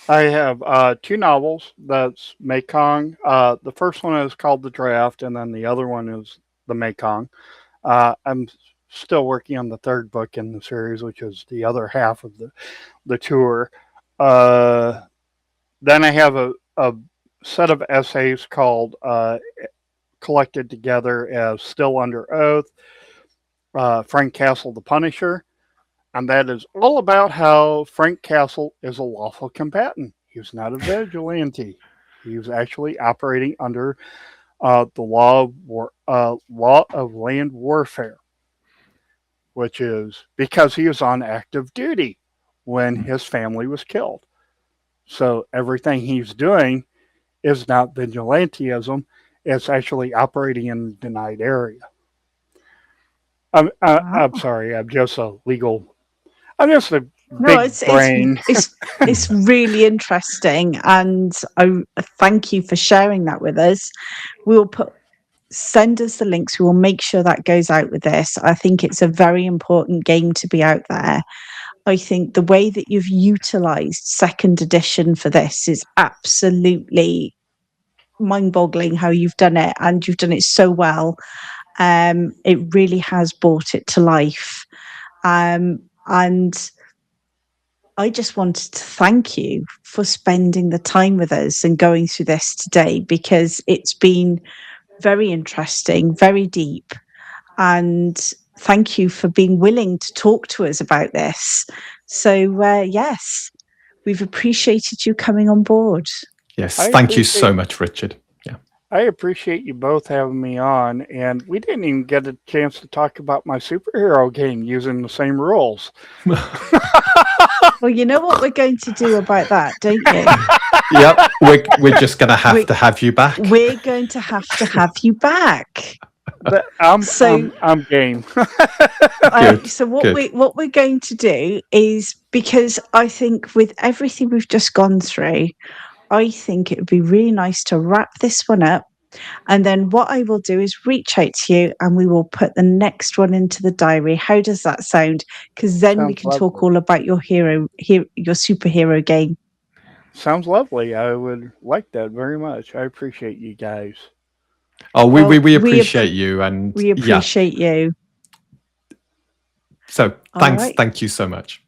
I have 2 novels. That's Mekong. The first one is called The Draft, and then the other one is The Mekong. I'm still working on the third book in the series, which is the other half of the tour. Then I have a set of essays called collected together as Still Under Oath, Frank Castle the Punisher, and that is all about how Frank Castle is a lawful combatant. He was not a vigilante. He was actually operating under the law of land warfare, which is because he was on active duty when his family was killed. So everything he's doing is not vigilantism. It's actually operating in a denied area. I'm sorry. I'm just a No, big brain. it's really interesting, and I thank you for sharing that with us. We'll send us the links. We will make sure that goes out with this. I think it's a very important game to be out there. I think the way that you've utilized second edition for this is absolutely mind-boggling how you've done it, and you've done it so well. It really has brought it to life. And I just wanted to thank you for spending the time with us and going through this today, because it's been very interesting, very deep. And thank you for being willing to talk to us about this. So, yes, we've appreciated you coming on board. Yes, thank you so much, Richard. Yeah, I appreciate you both having me on, and we didn't even get a chance to talk about my superhero game using the same rules. Well, you know what we're going to do about that, don't you? Yep, we're just going to have you back. We're going to have you back. I'm game. So what we're going to do is, because I think with everything we've just gone through, I think it would be really nice to wrap this one up. And then what I will do is reach out to you, and we will put the next one into the diary. How does that sound? Because then we can talk all about your superhero game. Sounds lovely. I would like that very much. I appreciate you guys. Oh, we appreciate you, and we appreciate you. So thank you so much.